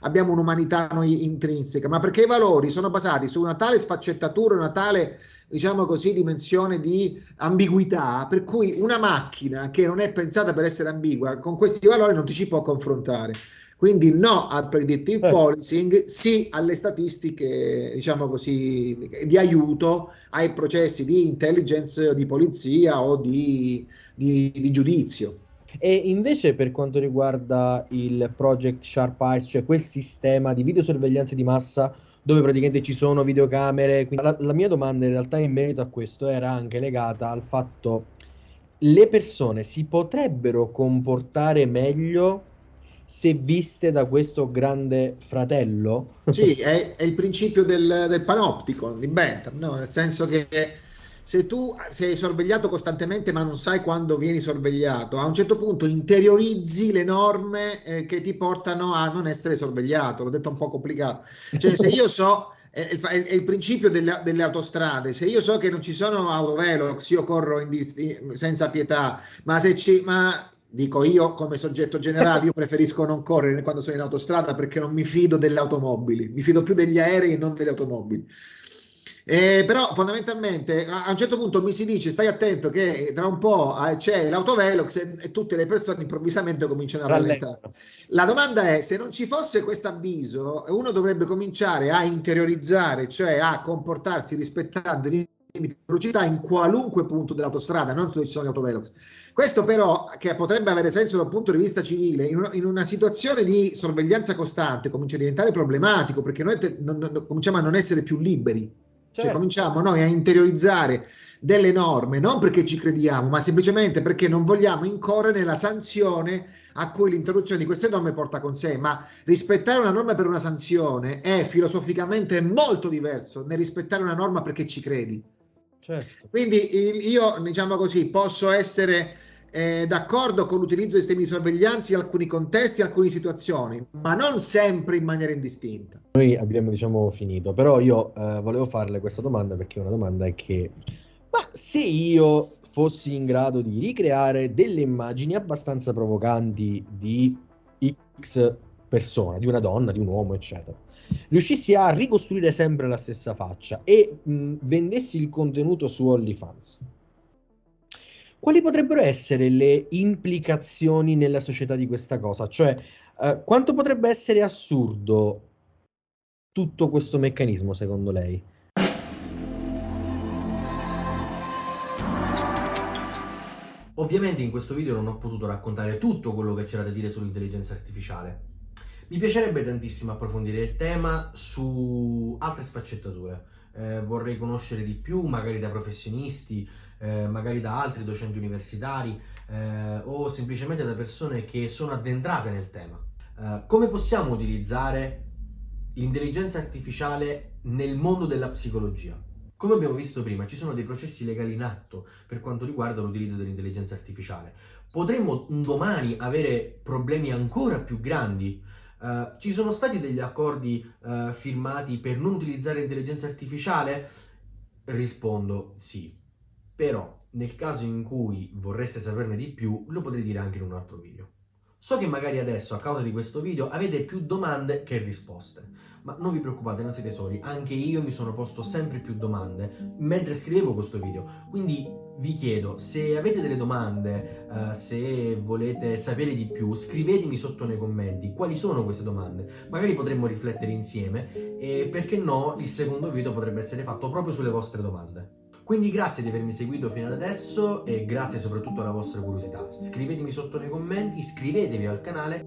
abbiamo un'umanità noi intrinseca, ma perché i valori sono basati su una tale sfaccettatura, una tale, diciamo così, dimensione di ambiguità, per cui una macchina che non è pensata per essere ambigua, con questi valori non ti ci può confrontare. Quindi no al predictive policing, sì alle statistiche, diciamo così, di aiuto ai processi di intelligence, di polizia o di giudizio. E invece per quanto riguarda il Project Sharp Eyes, cioè quel sistema di videosorveglianza di massa dove praticamente ci sono videocamere, quindi la mia domanda in realtà in merito a questo era anche legata al fatto: le persone si potrebbero comportare meglio se viste da questo grande fratello? Sì, è il principio del panopticon di Bentham, no? Nel senso che se tu sei sorvegliato costantemente ma non sai quando vieni sorvegliato, a un certo punto interiorizzi le norme che ti portano a non essere sorvegliato. L'ho detto un po' complicato. Cioè, se io so, è il principio delle autostrade, se io so che non ci sono autovelox, io corro senza pietà, ma dico io come soggetto generale, io preferisco non correre quando sono in autostrada perché non mi fido delle automobili, mi fido più degli aerei e non delle automobili. Però fondamentalmente a un certo punto mi si dice: stai attento che tra un po' c'è l'autovelox e tutte le persone improvvisamente cominciano a rallentare. La domanda è: se non ci fosse questo avviso, uno dovrebbe cominciare a interiorizzare, cioè a comportarsi rispettando i limiti di velocità in qualunque punto dell'autostrada, non dove ci sono gli autovelox. Questo però, che potrebbe avere senso dal punto di vista civile, in una situazione di sorveglianza costante comincia a diventare problematico, perché noi cominciamo a non essere più liberi. Cioè cominciamo noi a interiorizzare delle norme, non perché ci crediamo, ma semplicemente perché non vogliamo incorrere nella sanzione a cui l'introduzione di queste norme porta con sé. Ma rispettare una norma per una sanzione è filosoficamente molto diverso nel rispettare una norma perché ci credi. Certo. Quindi io, diciamo così, posso essere d'accordo con l'utilizzo di sistemi di sorveglianza in alcuni contesti, in alcune situazioni, ma non sempre in maniera indistinta. Noi abbiamo, diciamo, finito, però io volevo farle questa domanda perché è una domanda che: ma se io fossi in grado di ricreare delle immagini abbastanza provocanti di X persona, di una donna, di un uomo, eccetera, riuscissi a ricostruire sempre la stessa faccia e vendessi il contenuto su OnlyFans, quali potrebbero essere le implicazioni nella società di questa cosa? Cioè, quanto potrebbe essere assurdo tutto questo meccanismo, secondo lei? Ovviamente in questo video non ho potuto raccontare tutto quello che c'era da dire sull'intelligenza artificiale. Mi piacerebbe tantissimo approfondire il tema su altre sfaccettature. Vorrei conoscere di più, magari da professionisti, magari da altri docenti universitari o semplicemente da persone che sono addentrate nel tema. Come possiamo utilizzare l'intelligenza artificiale nel mondo della psicologia? Come abbiamo visto prima, ci sono dei processi legali in atto per quanto riguarda l'utilizzo dell'intelligenza artificiale. Potremmo un domani avere problemi ancora più grandi. Ci sono stati degli accordi firmati per non utilizzare l'intelligenza artificiale? Rispondo sì. Però, nel caso in cui vorreste saperne di più, lo potrei dire anche in un altro video. So che magari adesso, a causa di questo video, avete più domande che risposte, ma non vi preoccupate, non siete soli, anche io mi sono posto sempre più domande mentre scrivevo questo video, quindi vi chiedo, se avete delle domande, se volete sapere di più, scrivetemi sotto nei commenti quali sono queste domande, magari potremmo riflettere insieme e perché no, il secondo video potrebbe essere fatto proprio sulle vostre domande. Quindi grazie di avermi seguito fino ad adesso e grazie soprattutto alla vostra curiosità. Scrivetemi sotto nei commenti, iscrivetevi al canale